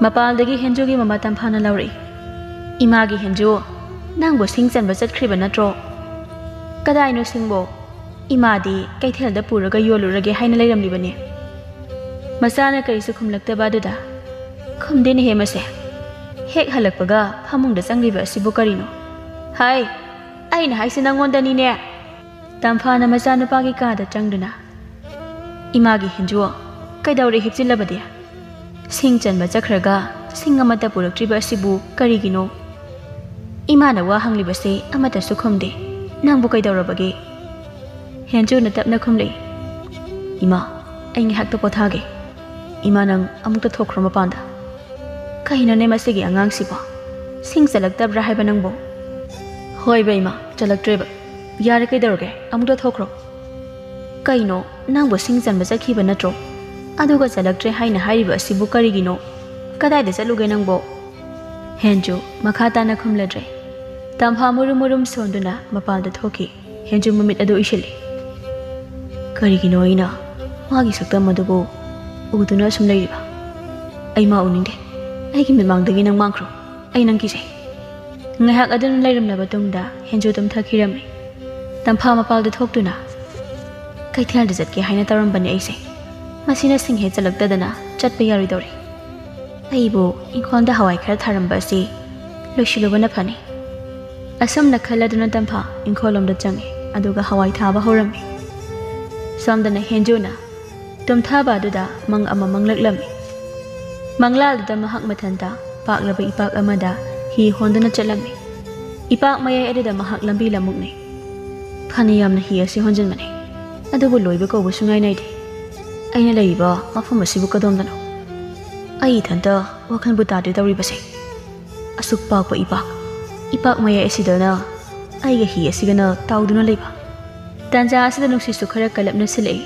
ꯃꯄꯥꯟꯗꯒꯤ ꯍꯦꯟꯖꯨꯒꯤ ꯃꯃꯥ ꯇꯝꯐꯥꯅ ꯂꯧꯔꯛꯏ 이마기 현주 낭보 싱짠바 ꯆꯠꯈ꯭ꯔꯤꯕ ꯅꯠꯇ꯭ꯔꯣ ꯀꯗꯥꯏꯅꯣ ꯁꯤꯡꯕꯣ 이마디 ꯀꯩꯊꯦꯜꯗ ꯄꯨꯔꯒ ꯌꯣꯜꯂꯨꯔꯒꯦ ꯍꯥꯏꯅ ꯂꯩꯔꯝꯂꯤꯕꯅꯤ ꯃꯆꯥꯅ ꯀꯔꯤꯁꯨ ꯈꯨꯝꯂꯛꯇꯕ ꯑꯗꯨꯗ ꯈꯨꯝꯗꯦꯅꯦ ꯍꯦꯃꯁꯦ ꯍꯦꯛ ꯍꯜꯂꯛꯄꯒ ꯐꯃꯨꯡꯗ ꯆꯪꯂꯤꯕ ꯑꯁꯤꯕꯨ ꯀꯔꯤꯅꯣ ꯍꯥꯏ ꯑꯩꯅ ꯍꯥꯏꯁꯤ ꯅꯪꯉꯣꯟꯗꯅꯤꯅꯦ ꯇꯝꯐꯥꯅ ꯃꯆꯥꯅꯨꯄꯥꯒꯤ ꯀꯥꯗ ꯆꯪꯗꯨꯅ 이마기 현주 ꯀꯩꯗꯧꯔꯦ ꯍꯤꯞꯆꯤꯜꯂꯕꯗꯤ ꯁꯤꯡ ꯆꯟꯕ ꯆꯠꯈ꯭ꯔꯒ ꯁꯤꯡ ꯑꯃꯠꯇ ꯄꯨꯔꯛꯇ꯭ꯔꯤꯕ ꯑꯁꯤꯕꯨ ꯀꯔꯤꯒꯤꯅꯣ 이마ꯅ ꯋꯥ ꯍꯪꯂꯤꯕꯁꯦ ꯑꯃꯠꯇꯁꯨ ꯈꯨꯝꯗꯦ ꯅꯪꯕꯨ ꯀꯩꯗꯧꯔꯕꯒꯦ ꯍꯦꯟꯖꯨꯅ ꯇꯞꯅ ꯈꯨꯝꯂꯛꯏ 이마 ꯑꯩ ꯉꯥꯏꯍꯥꯛꯇ ꯄꯣꯊꯥꯒꯦ 이마 ꯅꯪ ꯑꯃꯨꯛꯇ ꯊꯣꯛꯈ꯭ꯔꯣ ꯃꯄꯥꯟꯗ ꯀꯩꯅꯣꯅꯦ ꯃꯁꯤꯒꯤ ꯑꯉꯥꯡꯁꯤꯕꯣ ꯁꯤꯡ ꯆꯠꯂꯛꯇꯕ꯭ꯔꯥ ꯍꯥꯏꯕ ꯅꯪꯕꯨ ꯍꯣꯏꯕ 이마 ꯆꯠꯂꯛꯇ꯭ꯔꯦꯕ ꯌꯥꯔꯦ ꯀꯩꯗꯧꯔꯒꯦ ꯑꯃꯨꯛꯇ ꯊꯣꯛꯈ꯭ꯔꯣ ꯀꯩꯅꯣ ꯅꯪꯕꯨ ꯁꯤꯡ ꯆꯟꯕ ꯆꯠꯈꯤꯕ ꯅꯠꯇ꯭ꯔꯣ ꯑꯗꯨꯒ ꯆꯠꯂꯛꯇ꯭ꯔꯦ ꯍꯥꯏꯅ ꯍꯥꯏꯔꯤꯕ ꯑꯁꯤꯕꯨ ꯀꯔꯤꯒꯤꯅꯣ ꯀꯗꯥꯏꯗ ꯆꯠꯂꯨꯒꯦ ꯅꯪꯕꯣ ꯍꯦꯟꯖꯨ ꯃꯈꯥ ꯇꯥꯅ ꯈꯨꯝꯂꯗ꯭ꯔꯦ ꯇꯝꯐꯥ ꯃꯨꯔꯨꯝ ꯁꯣꯟꯗꯨꯅ ꯃꯄꯥꯟꯗ ꯊꯣꯛꯈꯤ ꯍꯦꯟꯖꯨ ꯃꯃꯤꯠ ꯑꯗꯨ ꯎꯏꯁꯤꯜꯂꯤ ꯀꯔꯤꯒꯤꯅꯣ ꯑꯩꯅ ꯃꯥꯒꯤ ꯁꯛꯇꯝ ꯑꯗꯨꯕꯨ ꯎꯗꯨꯅ ꯁꯨꯝ ꯂꯩꯔꯤꯕ ꯑꯩ ꯃꯥ ꯎꯅꯤꯡꯗꯦ ꯑꯩꯒꯤ ꯃꯤꯠꯃꯥꯡꯗꯒꯤ ꯅꯪ ꯃꯥꯡꯈ꯭ꯔꯣ ꯑꯩ ꯅꯪ ꯀꯤꯖꯩ ꯉꯥꯏꯍꯥꯛ ꯑꯗꯨꯅ ꯂꯩꯔꯝꯂꯕ ꯇꯨꯡꯗ ꯍꯦꯟꯖꯨ ꯇꯨꯝꯊꯈꯤꯔꯝꯃꯤ ꯇꯝꯐꯥ ꯃꯄꯥꯜꯗ ꯊꯣꯛꯇꯨꯅ ꯀꯩꯊꯦꯜꯗ ꯆꯠꯀꯦ ꯍꯥꯏꯅ ꯇꯧꯔꯝꯕꯅꯤ ꯑꯩꯁꯦ ꯃꯁꯤꯅ ꯁꯤꯡ ꯍꯦꯛ ꯆꯠꯂꯛꯇꯗꯅ ꯆꯠꯄ ꯌꯥꯔꯣꯏꯗꯧꯔꯤ ꯑꯩꯕꯨ ꯏꯪꯈꯣꯜꯗ ꯍꯋꯥꯏ ꯈꯔ ꯊꯥꯔꯝꯕ ꯑꯁꯤ ꯂꯣꯏꯁꯤꯜꯂꯨꯕꯅ ꯐꯅꯤ ꯑꯁꯨꯝꯅ ꯈꯜꯂꯗꯨꯅ ꯇꯝꯐꯥ ꯏꯪꯈꯣꯜꯂꯣꯝꯗ ꯆꯪꯉꯤ ꯑꯗꯨꯒ ꯍꯋꯥꯏ ꯊꯥꯕ ꯍꯧꯔꯝꯃꯤ ꯁꯣꯝꯗꯅ ꯍꯦꯟꯖꯨꯅ ꯇꯨꯝꯊꯥꯕ ꯑꯗꯨꯗ ꯃꯪ ꯑꯃ ꯃꯪꯂꯛꯂꯝꯃꯤ ꯃꯪꯂꯥꯜꯗꯨꯗ ꯃꯍꯥꯛ ꯃꯊꯟꯇ ꯄꯥꯛꯂꯕ ꯏꯄꯥꯛ ꯑꯃꯗ ꯍꯤ ꯍꯣꯟꯗꯨꯅ ꯆꯠꯂꯝꯃꯤ ꯏꯄꯥꯛ ꯃꯌꯥꯏ ꯑꯗꯨꯗ ꯃꯍꯥꯛ ꯂꯝꯕꯤ ꯂꯝꯃꯨꯛꯅꯩ ꯐꯅ ꯌꯥꯝꯅ ꯍꯤ ꯑꯁꯤ ꯍꯣꯟꯖꯤꯟꯕꯅꯤ ꯑꯗꯨꯕꯨ ꯂꯣꯏꯕ ꯀꯧꯕ ꯁꯨꯡꯉꯥꯏ ꯅꯥꯏꯗꯦ ꯑꯩꯅ ꯂꯩꯔꯤꯕ ꯃꯐꯝ ꯑꯁꯤꯕꯨ ꯀꯗꯣꯝꯗꯅꯣ ꯑꯩ ꯏꯊꯟꯇ ꯋꯥꯈꯜꯕꯨ ꯇꯥꯗꯦ ꯇꯧꯔꯤꯕꯁꯦ ꯑꯁꯨꯛ ꯄꯥꯛꯄ ꯏꯄꯥꯛ ꯃꯌꯥꯏ ꯑꯁꯤꯗꯅ ꯑꯩꯒ ꯍꯤ ꯑꯁꯤꯒꯅ ꯇꯥꯎꯗꯨꯅ ꯂꯩꯕ ꯇꯥꯟꯖꯥ ꯑꯁꯤꯗ ꯅꯨꯡꯁꯤꯠꯁꯨ ꯈꯔ ꯀꯜꯂꯞꯅ ꯁꯤꯜꯂꯛꯏ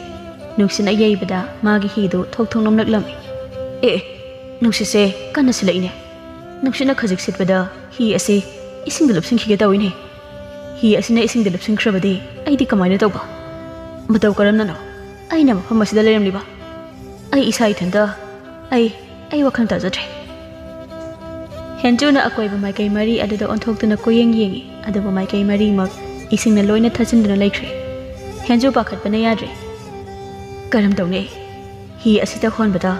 ꯅꯨꯡꯁꯤꯠꯅ ꯌꯩꯕꯗ ꯃꯥꯒꯤ ꯍꯤꯗꯨ ꯊꯣꯛ ꯅꯣꯝꯂꯛꯂꯝꯃꯤ ꯅꯨꯡꯁꯤꯠꯁꯦ ꯀꯟꯅ ꯁꯤꯜꯂꯛꯏꯅꯦ ꯅꯨꯡꯁꯤꯠꯅ ꯈꯖꯤꯛ ꯁꯤꯠꯄꯗ ꯍꯤ ꯑꯁꯤ ꯏꯁꯤꯡꯗ ꯂꯨꯞꯁꯤꯟꯈꯤꯒꯦ ꯇꯧꯏꯅꯦ ꯍꯤ ꯑꯁꯤꯅ ꯏꯁꯤꯡꯗ ꯂꯨꯞꯁꯤꯟꯈ꯭ꯔꯕꯗꯤ ꯑꯩꯗꯤ ꯀꯃꯥꯏꯅ ꯇꯧꯕ ꯃꯇꯧ ꯀꯔꯝꯅꯅꯣ ꯑꯩꯅ ꯃꯐꯝ ꯑꯁꯤꯗ ꯂꯩꯔꯝꯂꯤꯕ ꯑꯩ ꯏꯁꯥ ꯏꯊꯟꯇ ꯑꯩ ꯋꯥꯈꯜ ꯇꯥꯖꯗ꯭ꯔꯦ ꯍꯦꯟꯖꯨꯅ ꯑꯀꯣꯏꯕ ꯃꯥꯏꯀꯩ ꯃꯔꯤ ꯑꯗꯨꯗ ꯑꯣꯟꯊꯣꯛꯇꯨꯅ ꯀꯣꯌꯦꯡ ꯌꯦꯡꯉꯤ ꯑꯗꯨꯕꯨ ꯃꯥꯏꯀꯩ ꯃꯔꯤꯃꯛ ꯏꯁꯤꯡꯅ ꯂꯣꯏꯅ ꯊꯠꯆꯤꯟꯗꯨꯅ ꯂꯩꯈ꯭ꯔꯦ ꯍꯦꯟꯖꯨ ꯄꯥꯈꯠꯄꯅ ꯌꯥꯗ꯭ꯔꯦ ꯀꯔꯝ ꯇꯧꯅꯤ ꯍꯤ ꯑꯁꯤꯗ ꯍꯣꯟꯕꯗ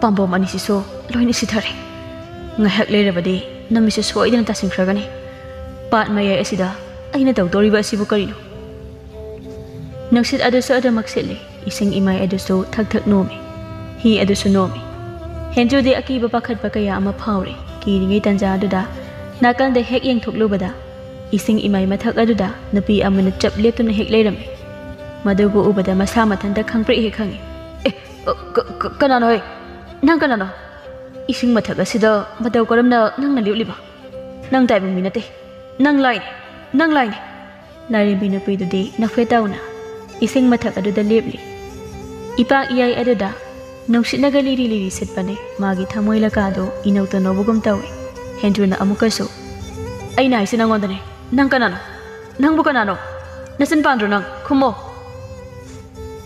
ꯄꯥꯝꯕꯣꯝ ꯑꯅꯤꯁꯤꯁꯨ ꯂꯣꯏꯅ ꯁꯤꯊꯔꯦ ꯉꯥꯏꯍꯥꯛ ꯂꯩꯔꯕꯗꯤ ꯅꯨꯃꯤꯠꯁꯦ ꯁꯣꯏꯗꯅ ꯇꯥꯁꯤꯟꯈ꯭ꯔꯒꯅꯤ ꯄꯥꯠ ꯃꯌꯥꯏ ꯑꯁꯤꯗ ꯑꯩꯅ ꯇꯧꯗꯣꯔꯤꯕ ꯑꯁꯤꯕꯨ ꯀꯔꯤꯅꯣ ꯅꯨꯡꯁꯤꯠ ꯑꯗꯨꯁꯨ ꯑꯗꯨꯃꯛ ꯁꯤꯠꯂꯤ ꯏꯁꯤꯡ ꯏꯃꯥꯏ ꯑꯗꯨꯁꯨ ꯊꯛ ꯅꯣꯝꯃꯤ ꯍꯤ ꯑꯗꯨꯁꯨ ꯅꯣꯝꯃꯤ ꯍꯦꯟꯖꯨꯗꯤ ꯑꯀꯤꯕ ꯄꯥꯈꯠꯄ ꯀꯌꯥ ꯑꯃ ꯐꯥꯎꯔꯤ ꯀꯤꯔꯤꯉꯩ ꯇꯟꯖꯥ ꯑꯗꯨꯗ ꯅꯥꯀꯜꯗ ꯍꯦꯛ ꯌꯦꯡꯊꯣꯛꯂꯨꯕꯗ ꯏꯁꯤꯡ ꯏꯃꯥꯏ ꯃꯊꯛ ꯑꯗꯨꯗ ꯅꯨꯄꯤ ꯑꯃꯅ ꯆꯞ ꯂꯦꯞꯇꯨꯅ ꯍꯦꯛ ꯂꯩꯔꯝꯃꯤ ꯃꯗꯨꯕꯨ ꯎꯕꯗ ꯃꯁꯥ ꯃꯊꯟꯇ ꯈꯪꯄ꯭ꯔꯦꯛ ꯍꯦꯛ ꯈꯪꯉꯤ ꯀꯅꯥꯅꯣ ꯍꯦ ꯅꯪ ꯀꯅꯥꯅꯣ ꯏꯁꯤꯡ ꯃꯊꯛ ꯑꯁꯤꯗ ꯃꯇꯧ ꯀꯔꯝꯅ ꯅꯪꯅ ꯂꯦꯞꯂꯤꯕ ꯅꯪ ꯇꯥꯏꯕꯪ ꯃꯤ ꯅꯠꯇꯦ ꯅꯪ ꯂꯥꯏꯅꯤ ꯂꯥꯏꯔꯦꯝꯕꯤ ꯅꯨꯄꯤꯗꯨꯗꯤ ꯅꯐꯦꯠ ꯇꯧꯅ ꯏꯁꯤꯡ ꯃꯊꯛ ꯑꯗꯨꯗ ꯂꯦꯞꯂꯤ ꯏꯄꯥꯛ ꯏꯌꯥꯏ ꯑꯗꯨꯗ ꯅꯨꯡꯁꯤꯠꯅꯒ ꯂꯤꯔꯤ ꯁꯤꯠꯄꯅꯦ ꯃꯥꯒꯤ ꯊꯃꯣꯏ ꯂꯀꯥꯗꯣ ꯏꯅꯧ ꯇꯅꯧꯕꯒꯨꯝ ꯇꯧꯏ ꯍꯦꯟꯖꯨꯅ ꯑꯃꯨꯛꯀꯁꯨ ꯑꯩꯅ ꯍꯥꯏꯁꯤ ꯅꯪꯉꯣꯟꯗꯅꯦ ꯅꯪ ꯀꯅꯥꯅꯣ ꯅꯪꯕꯨ ꯀꯅꯥꯅꯣ ꯅꯆꯤꯟ ꯄꯥꯟꯗ꯭ꯔꯣ ꯅꯪ ꯈꯨꯝꯃꯣ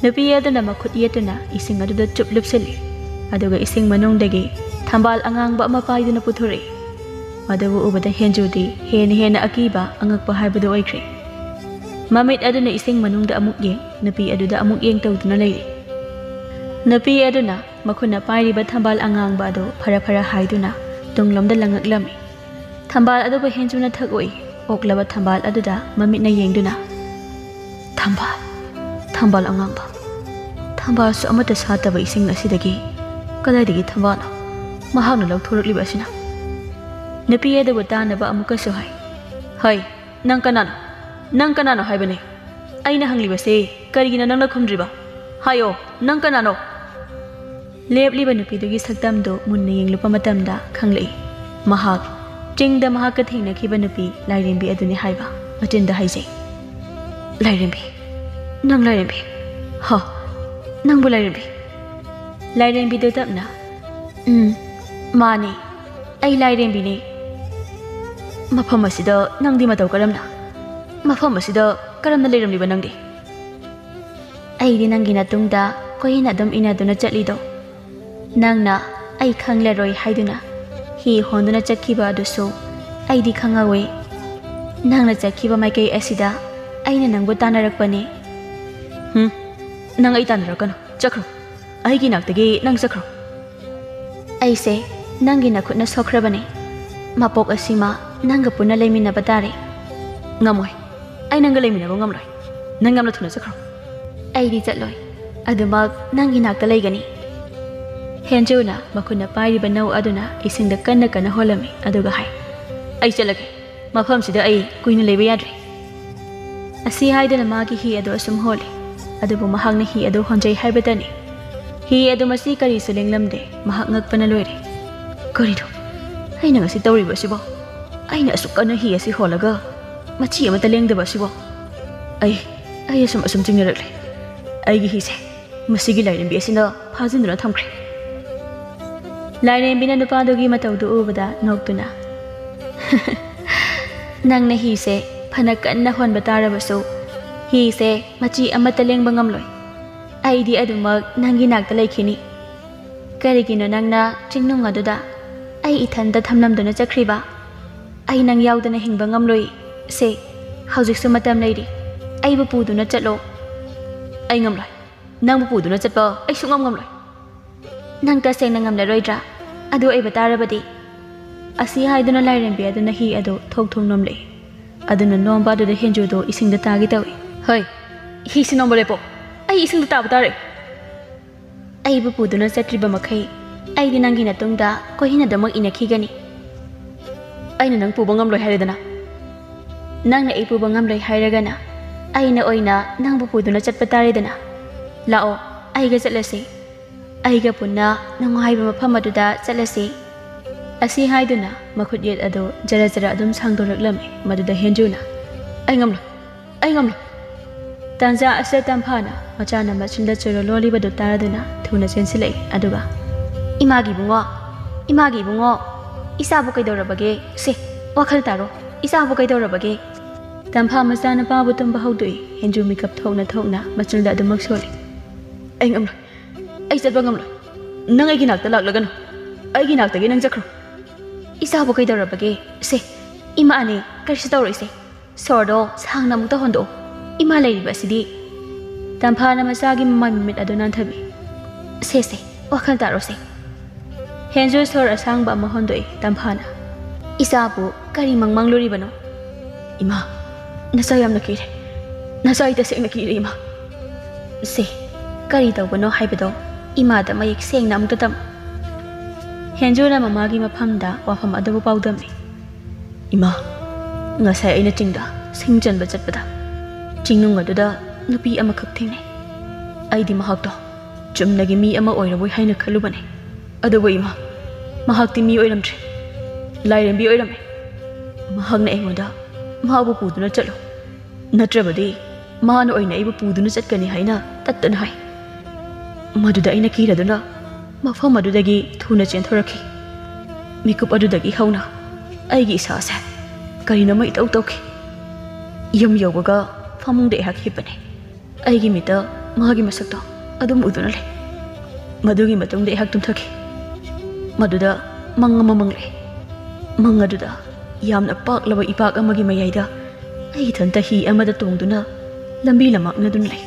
ꯅꯨꯄꯤ ꯑꯗꯨꯅ ꯃꯈꯨꯠ ꯌꯦꯠꯇꯨꯅ ꯏꯁꯤꯡ ꯑꯗꯨꯗ ꯆꯨꯞ ꯂꯨꯞꯁꯤꯜꯂꯤ ꯑꯗꯨꯒ ꯏꯁꯤꯡ ꯃꯅꯨꯡꯗꯒꯤ ꯊꯝꯕꯥꯜ ꯑꯉꯥꯡꯕ ꯑꯃ ꯄꯥꯏꯗꯨꯅ ꯄꯨꯊꯣꯔꯛꯏ ꯃꯗꯨꯕꯨ ꯎꯕꯗ ꯍꯦꯟꯖꯨꯗꯤ ꯍꯦꯟꯅ ꯑꯀꯤꯕ ꯑꯉꯛꯄ ꯍꯥꯏꯕꯗꯨ ꯑꯣꯏꯈ꯭ꯔꯦ ꯃꯃꯤꯠ ꯑꯗꯨꯅ ꯏꯁꯤꯡ ꯃꯅꯨꯡꯗ ꯑꯃꯨꯛ ꯌꯦꯡ ꯅꯨꯄꯤ ꯑꯗꯨꯗ ꯑꯃꯨꯛ ꯌꯦꯡ ꯇꯧꯗꯨꯅ ꯂꯩꯔꯤ ꯅꯨꯄꯤ ꯑꯗꯨꯅ ꯃꯈꯨꯠꯅ ꯄꯥꯏꯔꯤꯕ ꯊꯝꯕꯥꯜ ꯑꯉꯥꯡꯕ ꯑꯗꯨ ꯐꯔ ꯍꯥꯏꯗꯨꯅ ꯇꯨꯡꯂꯣꯝꯗ ꯂꯪꯉꯛꯂꯝꯃꯤ ꯊꯝꯕꯥꯜ ꯑꯗꯨꯕꯨ ꯍꯦꯟꯖꯨꯅ ꯊꯛꯎꯏ ꯑꯣꯛꯂꯕ ꯊꯝꯕꯥꯜ ꯑꯗꯨꯗ ꯃꯃꯤꯠꯅ ꯌꯦꯡꯗꯨꯅ ꯊꯝꯕꯥꯜ ꯑꯉꯥꯡꯕ ꯊꯝꯕꯥꯜꯁꯨ ꯑꯃꯠꯇ ꯁꯥꯠꯇꯕ ꯏꯁꯤꯡ ꯑꯁꯤꯗꯒꯤ ꯀꯗꯥꯏꯗꯒꯤ ꯊꯝꯕꯥꯜꯅꯣ ꯃꯍꯥꯛꯅ ꯂꯧꯊꯣꯔꯛꯂꯤꯕ ꯑꯁꯤꯅ ꯅꯨꯄꯤ ꯑꯗꯨꯕꯨ ꯇꯥꯅꯕ ꯑꯃꯨꯛꯀꯁꯨ ꯍꯥꯏ ꯅꯪ ꯀꯅꯥꯅꯣ ꯍꯥꯏꯕꯅꯦ ꯑꯩꯅ ꯍꯪꯂꯤꯕꯁꯦ ꯀꯔꯤꯒꯤꯅ ꯅꯪꯅ ꯈꯨꯝꯗ꯭ꯔꯤꯕ ꯍꯥꯏꯌꯣ ꯅꯪ ꯀꯅꯥꯅꯣ ꯂꯦꯞꯂꯤꯕ ꯅꯨꯄꯤꯗꯨꯒꯤ ꯁꯛꯇꯝꯗꯨ ꯃꯨꯟꯅ ꯌꯦꯡꯂꯨꯕ ꯃꯇꯝꯗ ꯈꯪꯂꯛꯏ ꯃꯍꯥꯛ ꯆꯤꯡꯗ ꯃꯍꯥꯛꯀ ꯊꯦꯡꯅꯈꯤꯕ ꯅꯨꯄꯤ ꯂꯥꯏꯔꯦꯝꯕꯤ ꯑꯗꯨꯅꯤ ꯍꯥꯏꯕ ꯃꯆꯤꯟꯗ ꯍꯥꯏꯖꯩ ꯂꯥꯏꯔꯦꯝꯕꯤ ꯅꯪ ꯂꯥꯏꯔꯦꯝꯕꯤ ꯅꯪꯕꯨ ꯂꯥꯏꯔꯦꯝꯕꯤꯗꯨ ꯇꯞꯅ ꯃꯥꯅꯦ ꯑꯩ ꯂꯥꯏꯔꯦꯝꯕꯤꯅꯦ mafam asida nangdi matau karamna mafam asida karamna leiramliba nangdi aidi nangi na tungda koina dum ina duna chatlido nangna ai khanglaroi haiduna hi honduna chakkiba adusu aidi khangawe nangna chakkiba maikai asida aina nangbu tanarakpani nang ai tanarakano chakro aigi naktagi nang chakro aise nangi na khutna sokhrabani mapok asima nanga puna leiminaba tare ngamoi ai nanga leiminaba ngamloi nang ngamla thuna chakro aidi chatloi adumak nangi nakta leigani Henjuna makuna pairiba nau aduna isingda kanna kana holami aduga hai ai chalage mafam sida ai kuina leba yadre asi haidana magi hi adu asum hole adubu mahakna hi adu honjai haibatani hi adu masi kari selenglamde mahak ngakpana loire korido aina ngasi tawriba sibo aina asukana hi asi holaga machi amata lengdaba sibo ai asum chingnarakle aigi hi se masigi lairimbi asina phajinduna thamkre Lairembina nupadugi mataudu ubada noktuna nangna hi se phana kanna hon batarabasu hi se machi amata lengba ngamloi aidi adumak nangi nakta leikhini karigino nangna chingnung aduda ai ithanda thamnamduna chakriba ai nang yaudana hingba ngamloi se haujiksu matam leiri ai bu puduna chatlo ai ngamloi nang bu puduna chatpa ai sungam ngamloi nang ta seng nangam la roidra adu ai batarabadi asi haiduna lairembi aduna hi adu thok nomle aduna nomba du de henju do isingda tagi tawi hoi hi sinomba lepo ai isingda ta batare ai bu puduna satriba makhai ai di nangi na tungda ko hina damak inakhi gani ai na nang pubangam loi haidana nang na ai pubangam loi hairagana ai na oina nang bu puduna chatpa tare dana lao ai ga chatlase aiga punna nanghaiba mafam aduda chatlasi asi haiduna makhut yet ado jara adum sangdoraklame maduda henjuna ai ngamlo tanja ase tamphana machana machinda choro loli badu taraduna thuna sensilai aduga imagi bungo isa bu kaidorabage se wakhal taro isa bu kaidorabage tampha machana pabu tumba haudui henju mikap thokna machinda adumak soli ai ngamlo ai chatba ngamlo nang ai ginak talak lagano ai ginak tagi nang jakro isa bu kaidorabage se ima ane karsi tawroi se sordo sangna mukta hondo ima leiriba sidi tamphana masagi mamit adunan thabi se wakhal taro se henjo sor asangba ma hondoi tamphana isa bu kari mangmang loribano ima nasa yam nakire nasa ita se nakire ima se kari tawbano haibado ima da mayik seng nam tatam henjona mamagi mafamda wafam adabu paudami ima ngasai aina chingda singjanba chatpada chingnung aduda nupi ama khak thingne aidi mahakto chumnagi mi ama oiraboi haina khalubane adubu ima mahakti mi oiramtre lairembi oirame mahakna engoda mahabu puduna chalo natrabadi mahana oina ibu puduna chatkani haina tattana hai maduda aina kiraduna mafam adudagi thuna chenthoraki mikup adudagi hauna aigi isa karina mai tauki yum yogaga famungde hak hipane aigi mita magi masakto adum uduna le madugi matungde hak tumthaki maduda mangle mangaduda yamna pak laba ipak amagi mayaida ai thanta hi amada tongduna lambi lamakna dun le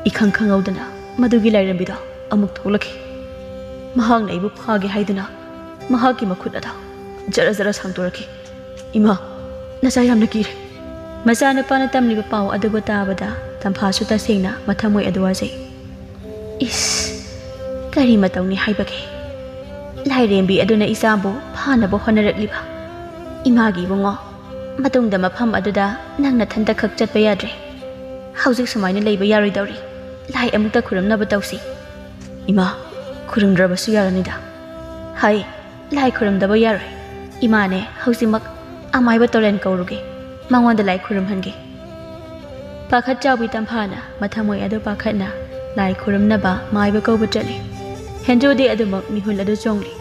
ikhang khangaudana madugi lairambido amuk tholaki mahang naibu phage haiduna mahaki makhut ada jara sangtoraki ima nasa yamna kire masana pana tamliba paw aduba tabada tamphasu ta sengna mathamoi aduwaje is kari matawni haibake lairembi aduna isabu phana bo honarakliba imagi bungo matungda mafam aduda nangna thanta khak chatpa yadre haujik sumaina leiba yaroi dawri lai amukta khuramna batawsi ima khurumdrabasu yaranida hai lai khuramdaba yaroi imane hausimak amaiba toren kauruge mangonda lai khuramhange pakhat chawi tamphana mathamoi adu pakhatna lai khuramnaba maiba kauba chali henjodi adumak mihul adu chongli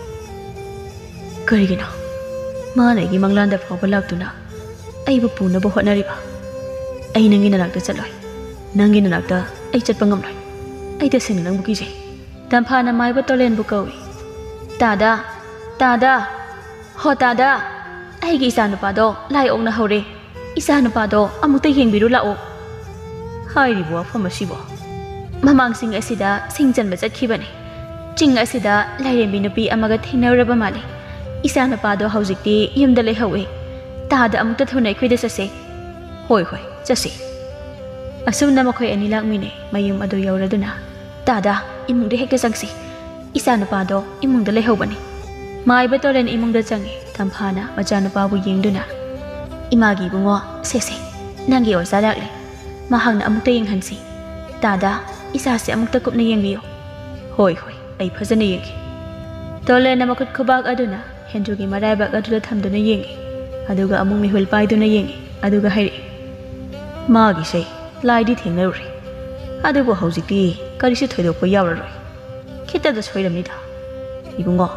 karigino ꯃꯥꯅ ꯑꯩꯒꯤ ꯃꯪꯂꯥꯟꯗ ꯐꯥꯎꯕ ꯂꯥꯛꯇꯨꯅ ꯑꯩꯕꯨ ꯄꯨꯅꯕ ꯍꯣꯠꯅꯔꯤꯕ ꯑꯩ ꯅꯪꯒꯤ ꯅꯅꯥꯛꯇ ꯆꯠꯂꯣꯏ ꯅꯪꯒꯤ ꯅꯅꯥꯛꯇ ꯑꯩ ꯆꯠꯄ ꯉꯝꯂꯣꯏ ꯑꯩ ꯇꯁꯦꯡꯅ ꯅꯪꯕꯨ ꯀꯤꯖꯩ ꯇꯝꯐꯥꯅ ꯃꯥꯏꯕ ꯇꯣꯂꯦꯟꯕꯨ ꯀꯧꯏ ꯇꯥꯗꯥ ꯇꯥꯗꯥ ꯍꯣ ꯇꯥꯗꯥ ꯑꯩꯒꯤ ꯏꯆꯥꯅꯨꯄꯥꯗꯣ ꯂꯥꯏ ꯑꯣꯛꯅꯍꯧꯔꯦ ꯏꯆꯥꯅꯨꯄꯥꯗꯣ ꯑꯃꯨꯛꯇ ꯌꯦꯡꯕꯤꯔꯨ ꯂꯥꯛꯑꯣ ꯍꯥꯏꯔꯤꯕ ꯋꯥꯐꯝ ꯑꯁꯤꯕꯨ ꯃꯃꯥꯡꯁꯤꯡ ꯑꯁꯤꯗ ꯁꯤꯡ ꯆꯟꯕ ꯆꯠꯈꯤꯕꯅꯤ ꯆꯤꯡ ꯑꯁꯤꯗ ꯂꯥꯏꯔꯦꯝꯕꯤ ꯅꯨꯄꯤ ꯑꯃꯒ ꯊꯦꯡꯅꯔꯕ ꯃꯥꯜꯂꯤ ꯏꯆꯥꯅꯨꯄꯥꯗꯣ ꯍꯧꯖꯤꯛꯇꯤ ꯌꯨꯝꯗ ꯂꯩꯍꯧꯏ ꯇꯥꯗ ꯑꯃꯨꯛꯇ ꯊꯨꯅ ꯑꯩꯈꯣꯏꯗ ꯆꯠꯁꯦ ꯍꯣꯏ ꯍꯣꯏ ꯆꯠꯁꯤ ꯑꯁꯨꯝꯅ ꯃꯈꯣꯏ ꯑꯅꯤ ꯂꯥꯛꯃꯤꯟꯅꯩ ꯃꯌꯨꯝ ꯑꯗꯨ ꯌꯧꯔꯗꯨꯅ ꯇꯥꯗꯥ ꯏꯃꯨꯡꯗ ꯍꯦꯛꯇ ꯆꯪꯁꯤ ꯏꯆꯥꯅꯨꯄꯥꯗꯣ ꯏꯃꯨꯡꯗ ꯂꯩꯍꯧꯕꯅꯤ ꯃꯥꯏꯕ ꯇꯣꯂꯦꯟ ꯏꯃꯨꯡꯗ ꯆꯪꯉꯤ ꯇꯝꯐꯥꯅ ꯃꯆꯥꯅꯨꯄꯥꯕꯨ ꯌꯦꯡꯗꯨꯅ ꯏꯃꯥꯒꯤ ꯏꯕꯨꯡꯉꯣ ꯁꯦꯁꯦ ꯅꯪꯒꯤ ꯑꯣꯖꯥ ꯂꯥꯛꯂꯦ ꯃꯍꯥꯛꯅ ꯑꯃꯨꯛꯇ ꯌꯦꯡꯍꯟꯁꯤ ꯇꯥꯗꯥ ꯏꯆꯥꯁꯦ ꯑꯃꯨꯛꯇ ꯀꯨꯞꯅ ꯌꯦꯡꯕꯤꯌꯨ ꯍꯣꯏ ꯍꯣꯏ ꯑꯩ ꯐꯖꯅ ꯌꯦꯡꯒꯦ ꯇꯣꯂꯦꯟꯅ ꯃꯈꯨꯠ ꯈꯨꯕꯥꯛ ꯑꯗꯨꯅ ꯍꯦꯟꯗ꯭ꯔꯨꯒꯤ ꯃꯔꯥꯏꯕꯛ ꯑꯗꯨꯗ ꯊꯝꯗꯨꯅ ꯌꯦꯡꯉꯤ ꯑꯗꯨꯒ ꯑꯃꯨꯛ ꯃꯤꯍꯨꯜ ꯄꯥꯏꯗꯨꯅ ꯌꯦꯡꯉꯤ ꯑꯗꯨꯒ ꯍꯥꯏꯔꯛꯏ ꯃꯥꯒꯤꯁꯦ ꯂꯥꯏꯗꯤ ꯊꯦꯡꯅꯔꯨꯔꯦ ꯑꯗꯨꯕꯨ ꯍꯧꯖꯤꯛꯇꯤ ꯀꯔꯤꯁꯨ ꯊꯣꯏꯗꯣꯛꯄ ꯌꯥꯎꯔꯔꯣꯏ ꯈꯤꯇꯗ ꯁꯣꯏꯔꯝꯅꯤꯗ ꯏꯕꯨꯡꯉꯣ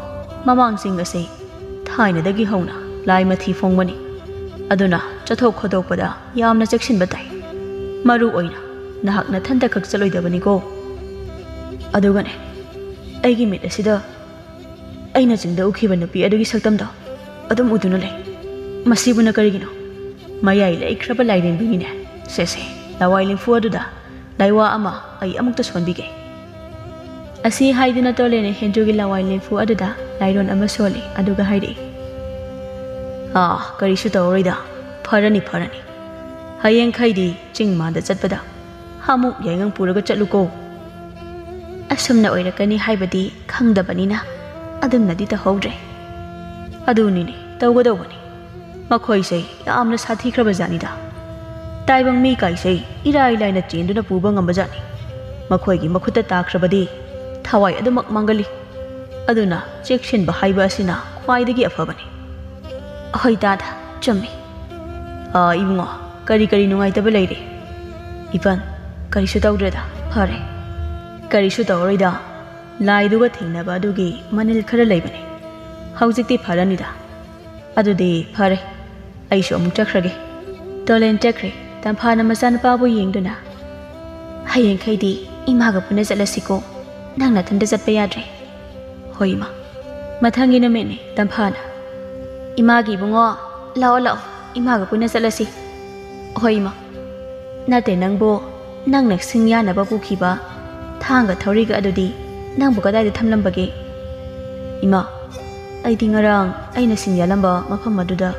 ꯃꯃꯥꯡꯁꯤꯡ ꯑꯁꯤ ꯊꯥꯏꯅꯗꯒꯤ ꯍꯧꯅ ꯂꯥꯏ ꯃꯊꯤ ꯐꯣꯡꯕꯅꯤ ꯑꯗꯨꯅ ꯆꯠꯊꯣꯛ ꯈꯣꯠꯇꯣꯛꯄꯗ ꯌꯥꯝꯅ ꯆꯦꯛꯁꯤꯟꯕ ꯇꯥꯏ ꯃꯔꯨ ꯑꯣꯏꯅ ꯅꯍꯥꯛ ꯅꯊꯟꯇ ꯈꯛ ꯆꯠꯂꯣꯏꯗꯕꯅꯤꯀꯣ ꯑꯗꯨꯒꯅꯦ ꯑꯩꯒꯤ ꯃꯤꯠ ꯑꯁꯤꯗ ꯑꯩꯅ ꯆꯤꯡꯗ ꯎꯈꯤꯕ ꯅꯨꯄꯤ ꯑꯗꯨꯒꯤ ꯁꯛꯇꯝꯗꯣ ꯑꯗꯨꯝ ꯎꯗꯨꯅ ꯂꯩ ꯃꯁꯤꯕꯨꯅ ꯀꯔꯤꯒꯤꯅꯣ ꯃꯌꯥꯏ ꯂꯩꯈ꯭ꯔꯕ ꯂꯥꯏꯔꯦꯝꯕꯤꯅꯤꯅꯦ ꯁꯦꯁꯦ ꯂꯋꯥꯏ ꯂꯦꯡꯐꯨ ꯑꯗꯨꯗ ꯂꯥꯏꯋꯥ ꯑꯃ ꯑꯩ ꯑꯃꯨꯛꯇ ꯁꯣꯟꯕꯤꯒꯦ ꯑꯁꯤ ꯍꯥꯏꯗꯨꯅ ꯇꯣꯂꯦꯟꯅ ꯍꯦꯟꯗ꯭ꯔꯨꯒꯤ ꯂꯋꯥꯏ ꯂꯦꯡꯐꯨ ꯑꯗꯨꯗ ꯂꯥꯏꯔꯣꯟ ꯑꯃ ꯁꯣꯜꯂꯤ ꯑꯗꯨꯒ ꯍꯥꯏꯔꯛꯏ ꯀꯔꯤꯁꯨ ꯇꯧꯔꯔꯣꯏꯗ ꯐꯔꯅꯤ ꯐꯔꯅꯤ ꯍꯌꯦꯡꯈꯩꯗꯤ ꯆꯤꯡ ꯃꯥꯗ ꯆꯠꯄꯗ ꯍꯥꯃꯨꯛ ꯌꯥꯏꯉꯪ ꯄꯨꯔꯒ ꯆꯠꯂꯨꯀꯣ ꯑꯁꯨꯝꯅ ꯑꯣꯏꯔꯛꯀꯅꯤ ꯍꯥꯏꯕꯗꯤ ꯈꯪꯗꯕꯅꯤꯅ ꯑꯗꯨꯝꯅꯗꯤ ꯇꯧꯍꯧꯗ꯭ꯔꯦ ꯑꯗꯨꯅꯤꯅꯦ ꯇꯧꯒꯗꯧꯕꯅꯤ ꯃꯈꯣꯏꯁꯦ ꯌꯥꯝꯅ ꯁꯥꯊꯤꯈ꯭ꯔꯕ ꯖꯥꯠꯅꯤꯗ ꯇꯥꯏꯕꯪ ꯃꯤ ꯀꯥꯏꯁꯦ ꯏꯔꯥꯏ ꯂꯥꯏꯅ ꯆꯦꯟꯗꯨꯅ ꯄꯨꯕ ꯉꯝꯕ ꯖꯥꯠꯅꯤ ꯃꯈꯣꯏꯒꯤ ꯃꯈꯨꯠꯇ ꯇꯥꯈ꯭ꯔꯕꯗꯤ ꯊꯋꯥꯏ ꯑꯗꯨꯃꯛ ꯃꯥꯡꯒꯜꯂꯤ ꯑꯗꯨꯅ ꯆꯦꯛꯁꯤꯟꯕ ꯍꯥꯏꯕ ꯑꯁꯤꯅ ꯈ꯭ꯋꯥꯏꯗꯒꯤ ꯑꯐꯕꯅꯤ ꯍꯣꯏ ꯇꯥꯗ ꯆꯨꯝꯃꯤ ꯏꯕꯨꯡꯉꯣ ꯀꯔꯤ ꯅꯨꯡꯉꯥꯏꯇꯕ ꯂꯩꯔꯦ ꯏꯄꯟ ꯀꯔꯤꯁꯨ ꯇꯧꯗ꯭ꯔꯦꯗ ꯐꯔꯦ ꯀꯔꯤꯁꯨ ꯇꯧꯔꯣꯏꯗ ꯂꯥꯏꯗꯨꯒ ꯊꯦꯡꯅꯕ ꯑꯗꯨꯒꯤ ꯃꯅꯤꯜ ꯈꯔ ꯂꯩꯕꯅꯤ ꯍꯧꯖꯤꯛꯇꯤ ꯐꯔꯅꯤꯗ ꯑꯗꯨꯗꯤ ꯐꯔꯦ ꯑꯩꯁꯨ ꯑꯃꯨꯛ ꯆꯠꯈ꯭ꯔꯒꯦ ꯇꯣꯂꯦꯟ ꯆꯠꯈ꯭ꯔꯦ ꯇꯝꯐꯥꯅ ꯃꯆꯥꯅꯨꯄꯥꯕꯨ ꯌꯦꯡꯗꯨꯅ ꯍꯌꯦꯡꯈꯩꯗꯤ ꯏꯃꯥꯒ ꯄꯨꯟꯅ ꯆꯠꯂꯁꯤꯀꯣ ꯅꯪ ꯅꯊꯟꯇ ꯆꯠꯄ ꯌꯥꯗ꯭ꯔꯦ ꯍꯣꯏ ꯏꯃꯥ ꯃꯊꯪꯒꯤ ꯅꯨꯃꯤꯠꯅꯤ ꯇꯝꯐꯥꯅ ꯏꯃꯥꯒꯤ ꯏꯕꯨꯡꯉꯣ ꯂꯥꯛꯑꯣ ꯏꯃꯥꯒ ꯄꯨꯟꯅ ꯆꯠꯂꯁꯤ ꯍꯣꯏ ꯏꯃꯥ ꯅꯠꯇꯦ ꯅꯪꯕꯨ ꯅꯪꯅ ꯁꯤꯡ ꯌꯥꯅꯕ ꯄꯨꯈꯤꯕ ꯊꯥꯡꯒ ꯊꯧꯔꯤꯒ ꯑꯗꯨꯗꯤ ꯅꯪꯕꯨ ꯀꯗꯥꯏꯗ ꯊꯝꯂꯝꯕꯒꯦ ꯏꯃꯥ ꯑꯩꯗꯤ ꯉꯔꯥꯡ ꯑꯩꯅ ꯁꯤꯡ ꯌꯥꯜꯂꯝꯕ ꯃꯐꯝ ꯑꯗꯨꯗ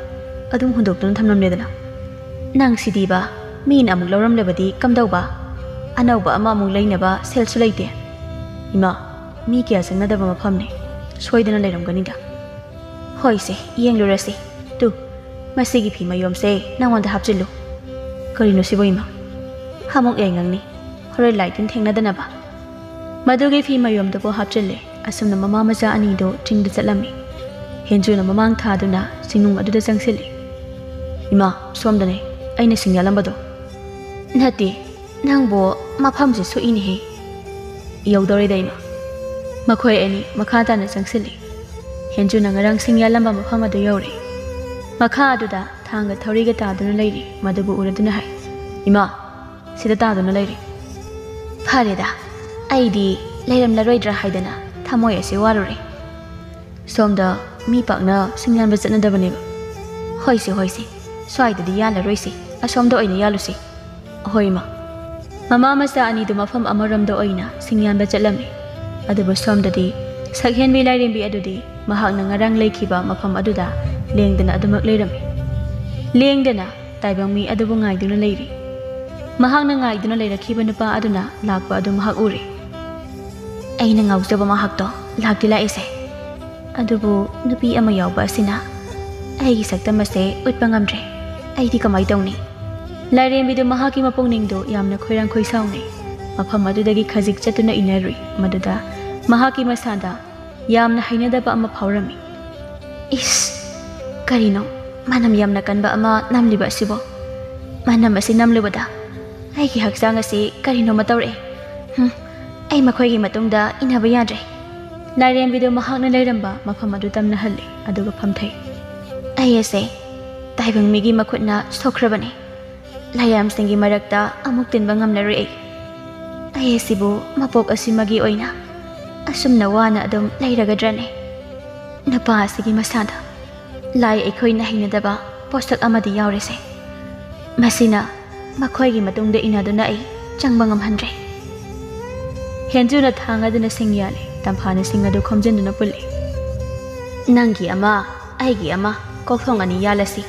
ꯑꯗꯨꯝ ꯍꯨꯟꯗꯣꯛꯇꯨꯅ ꯊꯝꯂꯝꯂꯦꯗꯅ ꯅꯪ ꯁꯤꯗꯤꯕ ꯃꯤꯅ ꯑꯃꯨꯛ ꯂꯧꯔꯝꯂꯕꯗꯤ ꯀꯝꯗꯧꯕ ꯑꯅꯧꯕ ꯑꯃ ꯑꯃꯨꯛ ꯂꯩꯅꯕ ꯁꯦꯜꯁꯨ ꯂꯩꯇꯦ ꯏꯃꯥ ꯃꯤ ꯀꯌꯥ ꯆꯪꯅꯗꯕ ꯃꯐꯝꯅꯤ ꯁꯣꯏꯗꯅ ꯂꯩꯔꯝꯒꯅꯤꯗ ꯍꯣꯏꯁꯦ ꯌꯦꯡꯂꯨꯔꯁꯤ ꯇꯨ ꯃꯁꯤꯒꯤ ꯐꯤ ꯃꯌꯣꯝꯁꯦ ꯅꯪꯉꯣꯟꯗ ꯍꯥꯞꯆꯤꯜꯂꯨ ꯀꯔꯤꯅꯣ ꯁꯤꯕꯨ ꯏꯃꯥ ꯍꯥꯃꯨꯛ ꯌꯥꯏꯉꯪꯅꯤ ꯍꯣꯔꯦꯟ ꯂꯥꯏꯇꯤꯟ ꯊꯦꯡꯅꯗꯅꯕ ꯃꯗꯨꯒꯤ ꯐꯤ ꯃꯌꯣꯝꯗꯨꯕꯨ ꯍꯥꯞꯆꯤꯜꯂꯦ ꯑꯁꯨꯝꯅ ꯃꯃꯥ ꯃꯆꯥ ꯑꯅꯤꯗꯨ ꯆꯤꯡꯗ ꯆꯠꯂꯝꯃꯤ ꯍꯦꯟꯖꯨꯅ ꯃꯃꯥꯡ ꯊꯥꯗꯨꯅ ꯆꯤꯡꯅꯨꯡ ꯑꯗꯨꯗ ꯆꯪꯁꯤꯜꯂꯤ ꯏꯃꯥ ꯁꯣꯝꯗꯅꯦ ꯑꯩꯅ ꯁꯤꯡ ꯌꯥꯜꯂꯝꯕꯗꯣ ꯅꯠꯇꯦ ꯅꯪꯕꯨ ꯃꯐꯝꯁꯦ ꯁꯨꯛꯏꯅꯦꯍꯦ ꯌꯧꯗꯧꯔꯦꯗ ꯏꯃꯥ ꯃꯈꯣꯏ ꯑꯅꯤ ꯃꯈꯥ ꯇꯥꯅ ꯆꯪꯁꯤꯜꯂꯤ ꯍꯦꯟꯖꯨꯅ ꯉꯔꯥꯡ ꯁꯤꯡ ꯌꯥꯜꯂꯝꯕ ꯃꯐꯝ ꯑꯗꯨ ꯌꯧꯔꯦ ꯃꯈꯥ ꯑꯗꯨꯗ ꯊꯥꯡꯒ ꯊꯧꯔꯤꯒ ꯇꯥꯗꯨꯅ ꯂꯩꯔꯤ ꯃꯗꯨꯕꯨ ꯎꯔꯗꯨꯅ ꯍꯥꯏ ꯏꯃꯥ ꯁꯤꯗ ꯇꯥꯗꯨꯅ ꯂꯩꯔꯤ ꯐꯔꯦꯗ ꯑꯩꯗꯤ ꯂꯩꯔꯝꯂꯔꯣꯏꯗ꯭ꯔꯥ ꯍꯥꯏꯗꯅ ꯊꯃꯣꯏ ꯑꯁꯤ ꯋꯥꯔꯨꯔꯦ ꯁꯣꯝꯗ ꯃꯤ ꯄꯥꯛꯅ ꯁꯤꯡ ꯌꯥꯟꯕ ꯆꯠꯅꯗꯕꯅꯦꯕ ꯍꯣꯏꯁꯤ ꯁ꯭ꯋꯥꯏꯗꯗꯤ ꯌꯥꯜꯂꯔꯣꯏꯁꯤ ꯑꯁꯣꯝꯗ ꯑꯣꯏꯅ ꯌꯥꯜꯂꯨꯁꯤ ꯍꯣꯏ ꯏꯃꯥ ꯃꯃꯥ ꯃꯆꯥ ꯑꯅꯤꯗꯨ ꯃꯐꯝ ꯑꯃꯔꯣꯝꯗ ꯑꯣꯏꯅ ꯁꯤꯡ ꯌꯥꯟꯕ ꯆꯠꯂꯝꯃꯤ ꯑꯗꯨꯕꯨ ꯁꯣꯝꯗꯗꯤ ꯁꯛꯍꯦꯟꯕꯤ ꯂꯥꯏꯔꯦꯝꯕꯤ ꯑꯗꯨꯗꯤ ꯃꯍꯥꯛꯅ ꯉꯔꯥꯡ ꯂꯩꯈꯤꯕ ꯃꯐꯝ ꯑꯗꯨꯗ ꯂꯦꯡꯗꯅ ꯑꯗꯨꯃꯛ ꯂꯩꯔꯝꯃꯤ ꯂꯦꯡꯗꯅ ꯇꯥꯏꯕꯪ ꯃꯤ ꯑꯗꯨꯕꯨ ꯉꯥꯏꯗꯨꯅ ꯂꯩꯔꯤ ꯃꯍꯥꯛꯅ ꯉꯥꯏꯗꯨꯅ ꯂꯩꯔꯛꯈꯤꯕ ꯅꯨꯄꯥ ꯑꯗꯨꯅ ꯂꯥꯛꯄ ꯑꯗꯨ ꯃꯍꯥꯛ ꯎꯔꯦ ꯑꯩꯅ ꯉꯥꯎꯖꯕ ꯃꯍꯥꯛꯇꯣ ꯂꯥꯛꯇꯤ ꯂꯥꯛꯏꯁꯦ ꯑꯗꯨꯕꯨ ꯅꯨꯄꯤ ꯑꯃ ꯌꯥꯎꯕ ꯑꯁꯤꯅ ꯑꯩꯒꯤ ꯁꯛꯇꯝ ꯑꯁꯦ ꯎꯠꯄ ꯉꯝꯗ꯭ꯔꯦ ꯑꯩꯗꯤ ꯀꯃꯥꯏ ꯇꯧꯅꯤ ꯂꯥꯏꯔꯦꯝꯕꯤꯗꯨ ꯃꯍꯥꯛꯀꯤ ꯃꯄꯨꯛꯅꯤꯡꯗꯨ ꯌꯥꯝꯅ ꯈꯣꯏꯔꯥꯡ ꯈꯣꯏꯁꯥꯎꯅꯩ ꯃꯐꯝ ꯑꯗꯨꯗꯒꯤ ꯈꯖꯤꯛ ꯆꯠꯇꯨꯅ ꯏꯟꯅꯔꯨꯏ ꯃꯗꯨꯗ ꯃꯍꯥꯛꯀꯤ ꯃꯁꯥꯗ ꯌꯥꯝꯅ ꯍꯩꯅꯗꯕ ꯑꯃ ꯐꯥꯎꯔꯝꯃꯤ ꯏꯁ ꯀꯔꯤꯅꯣ ꯃꯅꯝ ꯌꯥꯝꯅ ꯀꯟꯕ ꯑꯃ ꯅꯝꯂꯤꯕ ꯑꯁꯤꯕꯣ ꯃꯅꯝ ꯑꯁꯤ ꯅꯝꯂꯨꯕꯗ ꯑꯩꯒꯤ ꯍꯛꯆꯥꯡ ꯑꯁꯤ ꯀꯔꯤꯅꯣꯃ ꯇꯧꯔꯛꯑꯦ ꯑꯩ ꯃꯈꯣꯏꯒꯤ ꯃꯇꯨꯡꯗ ꯏꯟꯅꯕ ꯌꯥꯗ꯭ꯔꯦ ꯂꯥꯏꯔꯦꯝꯕꯤꯗꯨ ꯃꯍꯥꯛꯅ ꯂꯩꯔꯝꯕ ꯃꯐꯝ ꯑꯗꯨ ꯇꯝꯅꯍꯜꯂꯤ ꯑꯗꯨꯒ ꯐꯝꯊꯩ ꯑꯩꯁꯦ ꯇꯥꯏꯕꯪ ꯃꯤꯒꯤ ꯃꯈꯨꯠꯅ ꯁꯣꯛꯈ꯭ꯔꯕꯅꯤ ꯂꯥꯏꯌꯥꯝꯁꯤꯡꯒꯤ ꯃꯔꯛꯇ ꯑꯃꯨꯛ ꯇꯤꯟꯕ ꯉꯝꯂꯔꯣꯏ ꯑꯩ ꯑꯁꯤꯕꯨ ꯃꯄꯣꯛ ꯑꯁꯤꯃꯒꯤ ꯑꯣꯏꯅ ꯑꯁꯨꯝꯅ ꯋꯥꯅ ꯑꯗꯨꯝ ꯂꯩꯔꯒꯗ꯭ꯔꯅꯦ ꯅꯨꯄꯥ ꯑꯁꯤꯒꯤ ꯃꯁꯥꯗ ꯂꯥꯏ ꯑꯩꯈꯣꯏꯅ ꯍꯩꯅꯗꯕ ꯄꯣꯠꯁꯛ ꯑꯃꯗꯤ ꯌꯥꯎꯔꯤꯁꯦ ꯃꯁꯤꯅ ꯃꯈꯣꯏꯒꯤ ꯃꯇꯨꯡꯗ ꯏꯟꯅꯗꯨꯅ ꯑꯩ ꯆꯪꯕ ꯉꯝꯍꯟꯗ꯭ꯔꯦ ꯍꯦꯟꯖꯨꯅ ꯊꯥꯡꯉꯗꯨꯅ ꯁꯤꯡ ꯌꯥꯜꯂꯤ ꯇꯝꯐꯥꯅ ꯁꯤꯡ ꯑꯗꯨ ꯈꯣꯝꯖꯤꯟꯗꯨꯅ ꯄꯨꯜꯂꯤ ꯅꯪꯒꯤ ꯑꯃ ꯑꯩꯒꯤ ꯑꯃ ꯀꯣꯛꯊꯣꯡ ꯑꯅꯤ ꯌꯥꯜꯂꯁꯤ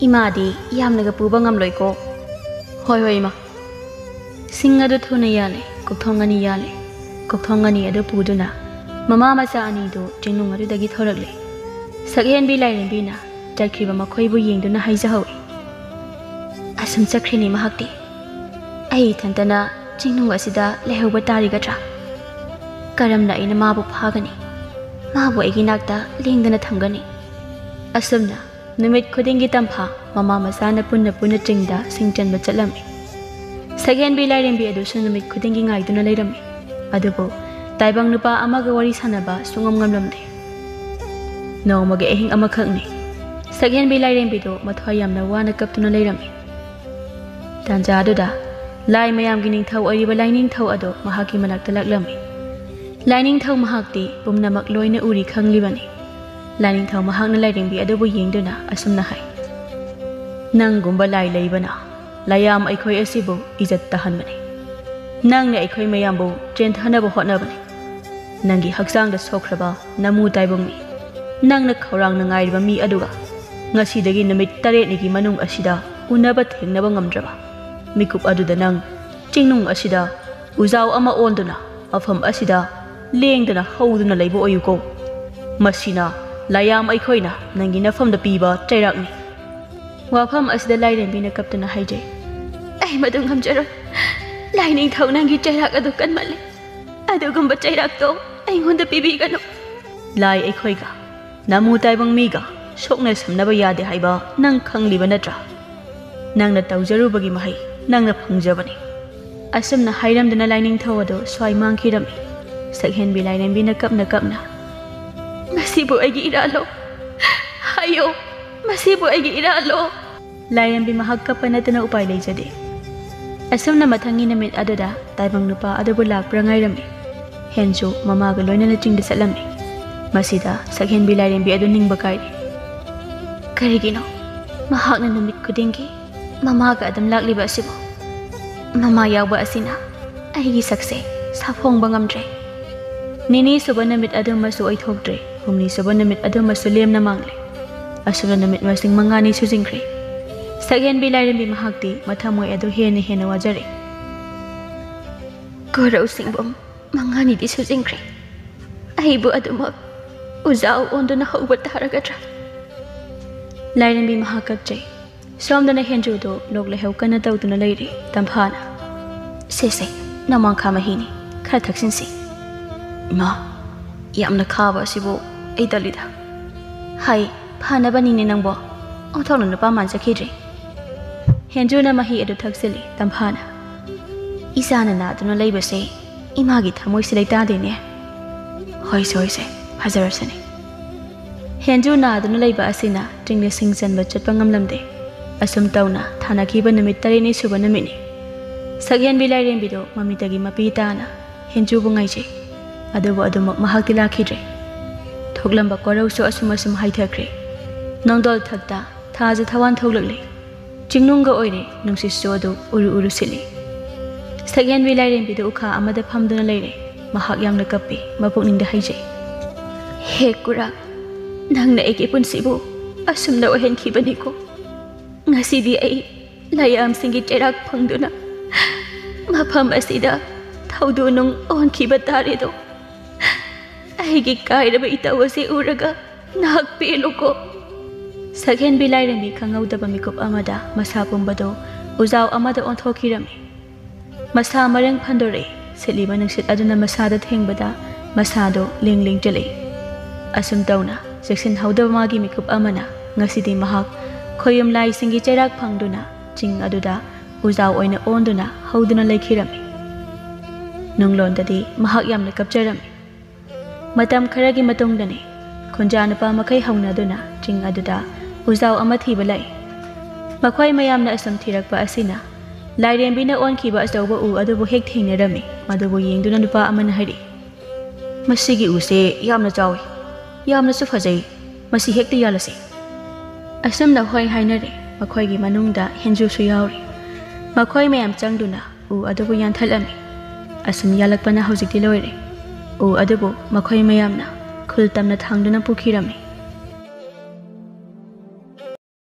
ꯏꯃꯥꯗꯤ ꯌꯥꯝꯅꯒ ꯄꯨꯕ ꯉꯝꯂꯣꯏꯀꯣ ꯍꯣꯏ ꯍꯣꯏ ꯏꯃꯥ ꯁꯤꯡ ꯑꯗꯨ ꯊꯨꯅ ꯌꯥꯜꯂꯤ ꯀꯣꯛꯊꯣꯡ ꯑꯅꯤ ꯌꯥꯜꯂꯤ ꯀꯣꯛꯊꯣꯡ ꯑꯅꯤ ꯑꯗꯨ ꯄꯨꯗꯨꯅ ꯃꯃꯥ ꯃꯆꯥ ꯑꯅꯤꯗꯨ ꯆꯤꯡꯅꯨꯡ ꯑꯗꯨꯗꯒꯤ ꯊꯣꯔꯛꯂꯤ ꯁꯛꯍꯦꯟꯕꯤ ꯂꯥꯏꯔꯦꯝꯕꯤꯅ ꯆꯠꯈ꯭ꯔꯤꯕ ꯃꯈꯣꯏꯕꯨ ꯌꯦꯡꯗꯨꯅ ꯍꯥꯏꯖꯍꯧꯏ ꯑꯁꯨꯝ ꯆꯠꯈ꯭ꯔꯤꯅꯤ ꯃꯍꯥꯛꯇꯤ ꯑꯩ ꯏꯊꯟꯇꯅ ꯆꯤꯡꯅꯨꯡ ꯑꯁꯤꯗ ꯂꯩꯍꯧꯕ ꯇꯥꯔꯤꯒꯗ꯭ꯔꯥ ꯀꯔꯝꯅ ꯑꯩꯅ ꯃꯥꯕꯨ ꯐꯥꯒꯅꯤ ꯃꯥꯕꯨ ꯑꯩꯒꯤ ꯅꯥꯛꯇ ꯂꯦꯡꯗꯅ ꯊꯝꯒꯅꯤ ꯑꯁꯨꯝꯅ ꯅꯨꯃꯤꯠ ꯈꯨꯗꯤꯡꯒꯤ ꯇꯝꯐꯥ ꯃꯃꯥ ꯃꯆꯥꯅ ꯄꯨꯟꯅ ꯄꯨꯟꯅ ꯆꯤꯡꯗ ꯁꯤꯡ ꯆꯟꯕ ꯆꯠꯂꯝꯃꯤ ꯁꯛꯍꯦꯟꯕꯤ ꯂꯥꯏꯔꯦꯝꯕꯤ ꯑꯗꯨꯁꯨ ꯅꯨꯃꯤꯠ ꯈꯨꯗꯤꯡꯒꯤ ꯉꯥꯏꯗꯨꯅ ꯂꯩꯔꯝꯃꯤ ꯑꯗꯨꯕꯨ ꯇꯥꯏꯕꯪ ꯅꯨꯄꯥ ꯑꯃꯒ ꯋꯥꯔꯤ ꯁꯥꯟꯅꯕ ꯁꯨꯡꯉꯝ ꯉꯝꯂꯝꯗꯦ ꯅꯣꯡꯃꯒꯤ ꯑꯍꯤꯡ ꯑꯃꯈꯛꯅꯤ ꯁꯛꯍꯦꯟꯕꯤ ꯂꯥꯏꯔꯦꯝꯕꯤꯗꯨ ꯃꯊ꯭ꯋꯥꯏ ꯌꯥꯝꯅ ꯋꯥꯅ ꯀꯞꯇꯨꯅ ꯂꯩꯔꯝꯃꯤ ꯇꯥꯟꯖꯥꯗꯨꯗ ꯂꯥꯏ ꯃꯌꯥꯝꯒꯤ ꯅꯤꯡꯊꯧ ꯑꯣꯏꯔꯤꯕ ꯂꯥꯏꯅꯤꯡꯊꯧ ꯑꯗꯨ ꯃꯍꯥꯛꯀꯤ ꯃꯅꯥꯛꯇ ꯂꯥꯛꯂꯝꯃꯤ ꯂꯥꯏꯅꯤꯡꯊꯧ ꯃꯍꯥꯛꯇꯤ ꯄꯨꯝꯅꯃꯛ ꯂꯣꯏꯅ ꯎꯔꯤ ꯈꯪꯂꯤꯕꯅꯤ ꯂꯥꯏꯅꯤꯡꯊꯧ ꯃꯍꯥꯛꯅ ꯂꯥꯏꯔꯦꯝꯕꯤ ꯑꯗꯨꯕꯨ ꯌꯦꯡꯗꯨꯅ ꯑꯁꯨꯝꯅ ꯍꯥꯏ ꯅꯪꯒꯨꯝꯕ ꯂꯥꯏ ꯂꯩꯕꯅ ꯂꯥꯏꯌꯥꯝ ꯑꯩꯈꯣꯏ ꯑꯁꯤꯕꯨ ꯏꯖꯠ ꯇꯍꯟꯕꯅꯤ ꯅꯪꯅ ꯑꯩꯈꯣꯏ ꯃꯌꯥꯝꯕꯨ ꯆꯦꯟꯊꯅꯕ ꯍꯣꯠꯅꯕꯅꯤ ꯅꯪꯒꯤ ꯍꯛꯆꯥꯡꯗ ꯁꯣꯛꯈ꯭ꯔꯕ ꯅꯃꯨ ꯇꯥꯏꯕꯪ ꯃꯤ ꯅꯪꯅ ꯈꯧꯔꯥꯡꯅ ꯉꯥꯏꯔꯤꯕ ꯃꯤ ꯑꯗꯨꯒ ꯉꯁꯤꯗꯒꯤ ꯅꯨꯃꯤꯠ 8ꯅꯤꯒꯤ ꯃꯅꯨꯡ ꯑꯁꯤꯗ ꯎꯅꯕ ꯊꯦꯡꯅꯕ ꯉꯝꯗ꯭ꯔꯕ ꯃꯤꯀꯨꯞ ꯑꯗꯨꯗ ꯅꯪ ꯆꯤꯡꯅꯨꯡ ꯑꯁꯤꯗ ꯎꯖꯥꯎ ꯑꯃ ꯑꯣꯟꯗꯨꯅ ꯃꯐꯝ ꯑꯁꯤꯗ ꯂꯦꯡꯗꯅ ꯍꯧꯗꯨꯅ ꯂꯩꯕ ꯑꯣꯏꯌꯨꯀꯣ ꯃꯁꯤꯅ ꯂꯥꯏꯌꯥꯝ ꯑꯩꯈꯣꯏꯅ ꯅꯪꯒꯤ ꯅꯐꯝꯗ ꯄꯤꯕ ꯆꯩꯔꯥꯛꯅꯤ ꯋꯥꯐꯝ ꯑꯁꯤꯗ ꯂꯥꯏꯔꯦꯝꯕꯤꯅ ꯀꯞꯇꯨꯅ ꯍꯥꯏꯖꯩ ꯑꯩ ꯃꯗꯨ ꯉꯝꯖꯔꯣꯏ ꯂꯥꯏꯅꯤꯡꯊꯧ ꯅꯪꯒꯤ ꯆꯩꯔꯥꯛ ꯑꯗꯨ ꯀꯟꯃꯜꯂꯤ ꯑꯗꯨꯒꯨꯝꯕ ꯆꯩꯔꯥꯛꯇꯣ ꯑꯩꯉꯣꯟꯗ ꯄꯤꯕꯤꯒꯅꯨ ꯂꯥꯏ ꯑꯩꯈꯣꯏꯒ ꯅꯃꯨ ꯇꯥꯏꯕꯪ ꯃꯤꯒ ꯁꯣꯛꯅ ꯁꯝꯅꯕ ꯌꯥꯗꯦ ꯍꯥꯏꯕ ꯅꯪ ꯈꯪꯂꯤꯕ ꯅꯠꯇ꯭ꯔꯥ ꯅꯪꯅ ꯇꯧꯖꯔꯨꯕꯒꯤ ꯃꯍꯩ ꯅꯪꯅ ꯐꯪꯖꯕꯅꯤ ꯑꯁꯨꯝꯅ ꯍꯥꯏꯔꯝꯗꯨꯅ ꯂꯥꯏꯅꯤꯡꯊꯧ ꯑꯗꯨ ꯁ꯭ꯋꯥꯏ ꯃꯥꯡꯈꯤꯔꯝꯃꯤ ꯁꯛꯍꯦꯟꯕꯤ ꯂꯥꯏꯔꯦꯝꯕꯤꯅ ꯀꯞꯅ ꯀꯞꯅ ꯃꯁꯤꯕꯨ ꯑꯩꯒꯤ ꯏꯔꯥꯜꯂꯣ ꯍꯥꯏꯌꯣ ꯃꯁꯤꯕꯨ ꯑꯩꯒꯤ ꯏꯔꯥꯜꯂꯣ ꯂꯥꯏꯔꯦꯝꯕꯤ ꯃꯍꯥꯛ ꯀꯞꯄ ꯅꯠꯇꯅ ꯎꯄꯥꯏ ꯂꯩꯖꯗꯦ ꯑꯁꯨꯝꯅ ꯃꯊꯪꯒꯤ ꯅꯨꯃꯤꯠ ꯑꯗꯨꯗ ꯇꯥꯏꯕꯪ ꯅꯨꯄꯥ ꯑꯗꯨꯕꯨ ꯂꯥꯛꯄ꯭ꯔꯥ ꯉꯥꯏꯔꯝꯃꯤ ꯍꯦꯟꯁꯨ ꯃꯃꯥꯒ ꯂꯣꯏꯅꯅ ꯆꯤꯡꯗ ꯆꯠꯂꯝꯃꯤ ꯃꯁꯤꯗ ꯁꯛꯍꯦꯟꯕꯤ ꯂꯥꯏꯔꯦꯝꯕꯤ ꯑꯗꯨ ꯅꯤꯡꯕ ꯀꯥꯏꯔꯤ ꯀꯔꯤꯒꯤꯅꯣ ꯃꯍꯥꯛꯅ ꯅꯨꯃꯤꯠ ꯈꯨꯗꯤꯡꯒꯤ ꯃꯃꯥꯒ ꯑꯗꯨꯝ ꯂꯥꯛꯂꯤꯕ ꯑꯁꯤꯕꯨ ꯃꯃꯥ ꯌꯥꯎꯕ ꯑꯁꯤꯅ ꯑꯩꯒꯤ ꯁꯛꯁꯦ ꯁꯥꯐꯣꯡꯕ ꯉꯝꯗ꯭ꯔꯦ ꯅꯤꯅꯤ ꯁꯨꯕ ꯅꯨꯃꯤꯠ ꯑꯗꯨꯃꯁꯨ ꯑꯣꯏꯊꯣꯛꯇ꯭ꯔꯦ ꯍꯨꯝꯅꯤ ꯁꯨꯕ ꯅꯨꯃꯤꯠ ꯑꯗꯨꯃꯁꯨ ꯂꯦꯝꯅ ꯃꯥꯡꯂꯦ ꯑꯁꯨꯝꯅ ꯅꯨꯃꯤꯠ ꯃꯁꯤꯡ 5ꯅꯤ ꯁꯨꯖꯤꯟꯈ꯭ꯔꯦ ꯁꯛꯍꯦꯟꯕꯤ ꯂꯥꯏꯔꯦꯝꯕꯤ ꯃꯍꯥꯛꯇꯤ ꯃꯊꯃꯣꯏ ꯑꯗꯨ ꯍꯦꯟꯅ ꯍꯦꯟꯅ ꯋꯥꯖꯔꯦ ꯀꯣꯔꯧꯁꯤꯡꯕꯨꯝ 5ꯅꯤꯗꯤ ꯁꯨꯖꯤꯟꯈ꯭ꯔꯦ ꯑꯩꯕꯨ ꯑꯗꯨꯃꯛ ꯎꯖꯥꯎ ꯑꯣꯟꯗꯨꯅ ꯍꯧꯕ ꯇꯥꯔꯒꯗ꯭ꯔꯥ ꯂꯥꯏꯔꯦꯝꯕꯤ ꯃꯍꯥꯛ ꯀꯞꯆꯩ ꯁꯣꯝꯗꯅ ꯍꯦꯟꯖꯨꯗꯣ ꯂꯣꯛ ꯂꯩꯍꯧ ꯀꯟꯅ ꯇꯧꯗꯨꯅ ꯂꯩꯔꯤ ꯇꯝꯐꯥꯅ ꯁꯦꯁꯦ ꯅꯣꯡꯃꯥꯡꯈꯥ ꯃꯍꯤꯅꯤ ꯈꯔ ꯊꯛꯆꯤꯟꯁꯤ ꯏꯃꯥ ꯌꯥꯝꯅ ꯈꯥꯕ ꯑꯁꯤꯕꯨ ꯑꯩ ꯇꯜꯂꯤꯗ ꯍꯥꯏ ꯐꯅꯕꯅꯤꯅꯦ ꯅꯪꯕꯣ ꯑꯣꯟꯊꯣꯛꯅ ꯅꯨꯄꯥ ꯃꯥꯟꯖꯈꯤꯗ꯭ꯔꯦ ꯍꯦꯟꯖꯨꯅ ꯃꯍꯤ ꯑꯗꯨ ꯊꯛꯆꯤꯜꯂꯤ ꯇꯝꯐꯥꯅ ꯏꯆꯥꯅ ꯅꯥꯗꯨꯅ ꯂꯩꯕꯁꯦ ꯏꯃꯥꯒꯤ ꯊꯃꯣꯏꯁꯤ ꯂꯩꯇꯥꯗꯦꯅꯦ ꯍꯣꯏꯁꯦ ꯍꯣꯏꯁꯦ ꯐꯖꯔꯁꯅꯤ ꯍꯦꯟꯖꯨ ꯅꯥꯗꯨꯅ ꯂꯩꯕ ꯑꯁꯤꯅ ꯆꯤꯡꯗ ꯁꯤꯡ ꯆꯟꯕ ꯆꯠꯄ ꯉꯝꯂꯝꯗꯦ ꯑꯁꯨꯝ ꯇꯧꯅ ꯊꯥꯅꯈꯤꯕ ꯅꯨꯃꯤꯠ 8ꯅꯤ ꯁꯨꯕ ꯅꯨꯃꯤꯠꯅꯤ ꯁꯛꯍꯦꯟꯕꯤ ꯂꯥꯏꯔꯦꯝꯕꯤꯗꯨ ꯃꯃꯤꯠꯇꯒꯤ ꯃꯄꯤ ꯇꯥꯅ ꯍꯦꯟꯖꯨꯕꯨ ꯉꯥꯏꯖꯩ ꯑꯗꯨꯕꯨ ꯑꯗꯨꯃꯛ ꯃꯍꯥꯛꯇꯤ ꯂꯥꯛꯈꯤꯗ꯭ꯔꯦ ꯊꯣꯛꯂꯝꯕ ꯀꯣꯔꯧꯁꯨ ꯑꯁꯨꯝ ꯍꯥꯏꯊꯈ꯭ꯔꯦ ꯅꯣꯡꯗꯣꯜ ꯊꯛꯇ ꯊꯥꯖ ꯊꯋꯥꯟ ꯊꯣꯛꯂꯛꯂꯤ ꯆꯤꯡꯅꯨꯡꯒ ꯑꯣꯏꯔꯦ ꯅꯨꯡꯁꯤꯠꯁꯨ ꯑꯗꯨ ꯎꯔꯨ ꯎꯔꯨ ꯁꯤꯠꯂꯤ ꯁꯛꯍꯦꯟꯕꯤ ꯂꯥꯏꯔꯦꯝꯕꯤꯗꯨ ꯎꯈꯥ ꯑꯃꯗ ꯐꯝꯗꯨꯅ ꯂꯩꯔꯦ ꯃꯍꯥꯛ ꯌꯥꯝꯅ ꯀꯞꯄꯤ ꯃꯄꯨꯛꯅꯤꯡꯗ ꯍꯩꯖꯩ ꯍꯦ ꯀꯨꯔꯥꯛ ꯅꯪꯅ ꯑꯩꯒꯤ ꯄꯨꯟꯁꯤꯕꯨ ꯑꯁꯨꯝꯅ ꯑꯣꯏꯍꯟꯈꯤꯕꯅꯤꯀꯣ ꯉꯁꯤꯗꯤ ꯑꯩ ꯂꯥꯏꯌꯥꯝꯁꯤꯡꯒꯤ ꯆꯩꯔꯥꯛ ꯐꯪꯗꯨꯅ ꯃꯐꯝ ꯑꯁꯤꯗ ꯊꯧꯗꯨꯅꯨꯡ ꯑꯣꯟꯈꯤꯕ ꯇꯥꯔꯦꯗꯣ ꯑꯩꯒꯤ ꯀꯥꯏꯔꯕ ꯏꯇꯧ ꯑꯁꯤ ꯎꯔꯒ ꯅꯍꯥꯛ ꯄꯦꯜꯂꯨꯀꯣ ꯁꯛꯍꯦꯟꯕꯤ ꯂꯥꯏꯔꯦꯝꯕꯤ ꯈꯪꯍꯧꯗꯕ ꯃꯤꯀꯨꯞ ꯑꯃꯗ ꯃꯁꯥ ꯄꯨꯝꯕꯗꯣ ꯎꯖꯥꯎ ꯑꯃꯗ ꯑꯣꯟꯊꯣꯛꯈꯤꯔꯝꯃꯤ ꯃꯁꯥ ꯃꯔꯦꯡ ꯐꯟꯗꯣꯔꯛꯏ ꯁꯤꯠꯂꯤꯕ ꯅꯨꯡꯁꯤꯠ ꯑꯗꯨꯅ ꯃꯁꯥꯗ ꯊꯦꯡꯕꯗ ꯃꯁꯥꯗꯣ ꯂꯦꯡ ꯂꯦꯡ ꯆꯠꯂꯛꯏ ꯑꯁꯨꯝ ꯇꯧꯅ ꯆꯦꯛꯁꯤꯟꯍꯧꯗꯕ ꯃꯥꯒꯤ ꯃꯤꯀꯨꯞ ꯑꯃꯅ ꯉꯁꯤꯗꯤ ꯃꯍꯥꯛ ꯈꯣꯌꯨꯝ ꯂꯥꯏꯁꯤꯡꯒꯤ ꯆꯩꯔꯥꯛ ꯐꯪꯗꯨꯅ ꯆꯤꯡ ꯑꯗꯨꯗ ꯎꯖꯥꯎ ꯑꯣꯏꯅ ꯑꯣꯟꯗꯨꯅ ꯍꯧꯗꯨꯅ ꯂꯩꯈꯤꯔꯝꯃꯤ ꯅꯨꯡꯂꯣꯟꯗꯗꯤ ꯃꯍꯥꯛ ꯌꯥꯝꯅ ꯀꯞꯆꯔꯝꯃꯤ ꯃꯇꯝ ꯈꯔꯒꯤ ꯃꯇꯨꯡꯗꯅꯤ ꯈꯨꯟꯖꯥ ꯅꯨꯄꯥ ꯃꯈꯩ ꯍꯧꯅꯗꯨꯅ ꯆꯤꯡ ꯑꯗꯨꯗ ꯎꯖꯥꯎ ꯑꯃ ꯊꯤꯕ ꯂꯥꯛꯏ꯫ ꯃꯈꯣꯏ ꯃꯌꯥꯝꯅ ꯑꯁꯨꯝ ꯊꯤꯔꯛꯄ ꯑꯁꯤꯅ ꯂꯥꯏꯔꯦꯝꯕꯤꯅ ꯑꯣꯟꯈꯤꯕ ꯑꯆꯧꯕ ꯎ ꯑꯗꯨꯕꯨ ꯍꯦꯛ ꯊꯦꯡꯅꯔꯝꯃꯤ꯫ ꯃꯗꯨꯕꯨ ꯌꯦꯡꯗꯨꯅ ꯅꯨꯄꯥ ꯑꯃꯅ ꯍꯥꯏꯔꯛꯏ, ꯃꯁꯤꯒꯤ ꯎꯁꯦ ꯌꯥꯝꯅ ꯆꯥꯎꯏ, ꯌꯥꯝꯅꯁꯨ ꯐꯖꯩ, ꯃꯁꯤ ꯍꯦꯛꯇ ꯌꯥꯜꯂꯁꯤ꯫ ꯑꯁꯨꯝꯅ ꯍꯣꯏ ꯍꯥꯏꯅꯔꯦ꯫ ꯃꯈꯣꯏꯒꯤ ꯃꯅꯨꯡꯗ ꯍꯦꯟꯖꯨꯁꯨ ꯌꯥꯎꯔꯤ꯫ ꯃꯈꯣꯏ ꯃꯌꯥꯝ ꯆꯪꯗꯨꯅ ꯎ ꯑꯗꯨꯕꯨ ꯌꯥꯟꯊꯠꯂꯝꯃꯤ꯫ ꯑꯁꯨꯝ ꯌꯥꯜꯂꯛꯄꯅ ꯍꯧꯖꯤꯛꯇꯤ ꯂꯣꯏꯔꯦ꯫ ꯎ ꯑꯗꯨꯕꯨ ꯃꯈꯣꯏ ꯃꯌꯥꯝꯅ ꯈꯨꯜ ꯇꯝꯅ ꯊꯥꯡꯗꯨꯅ ꯄꯨꯈꯤꯔꯝꯃꯤ꯫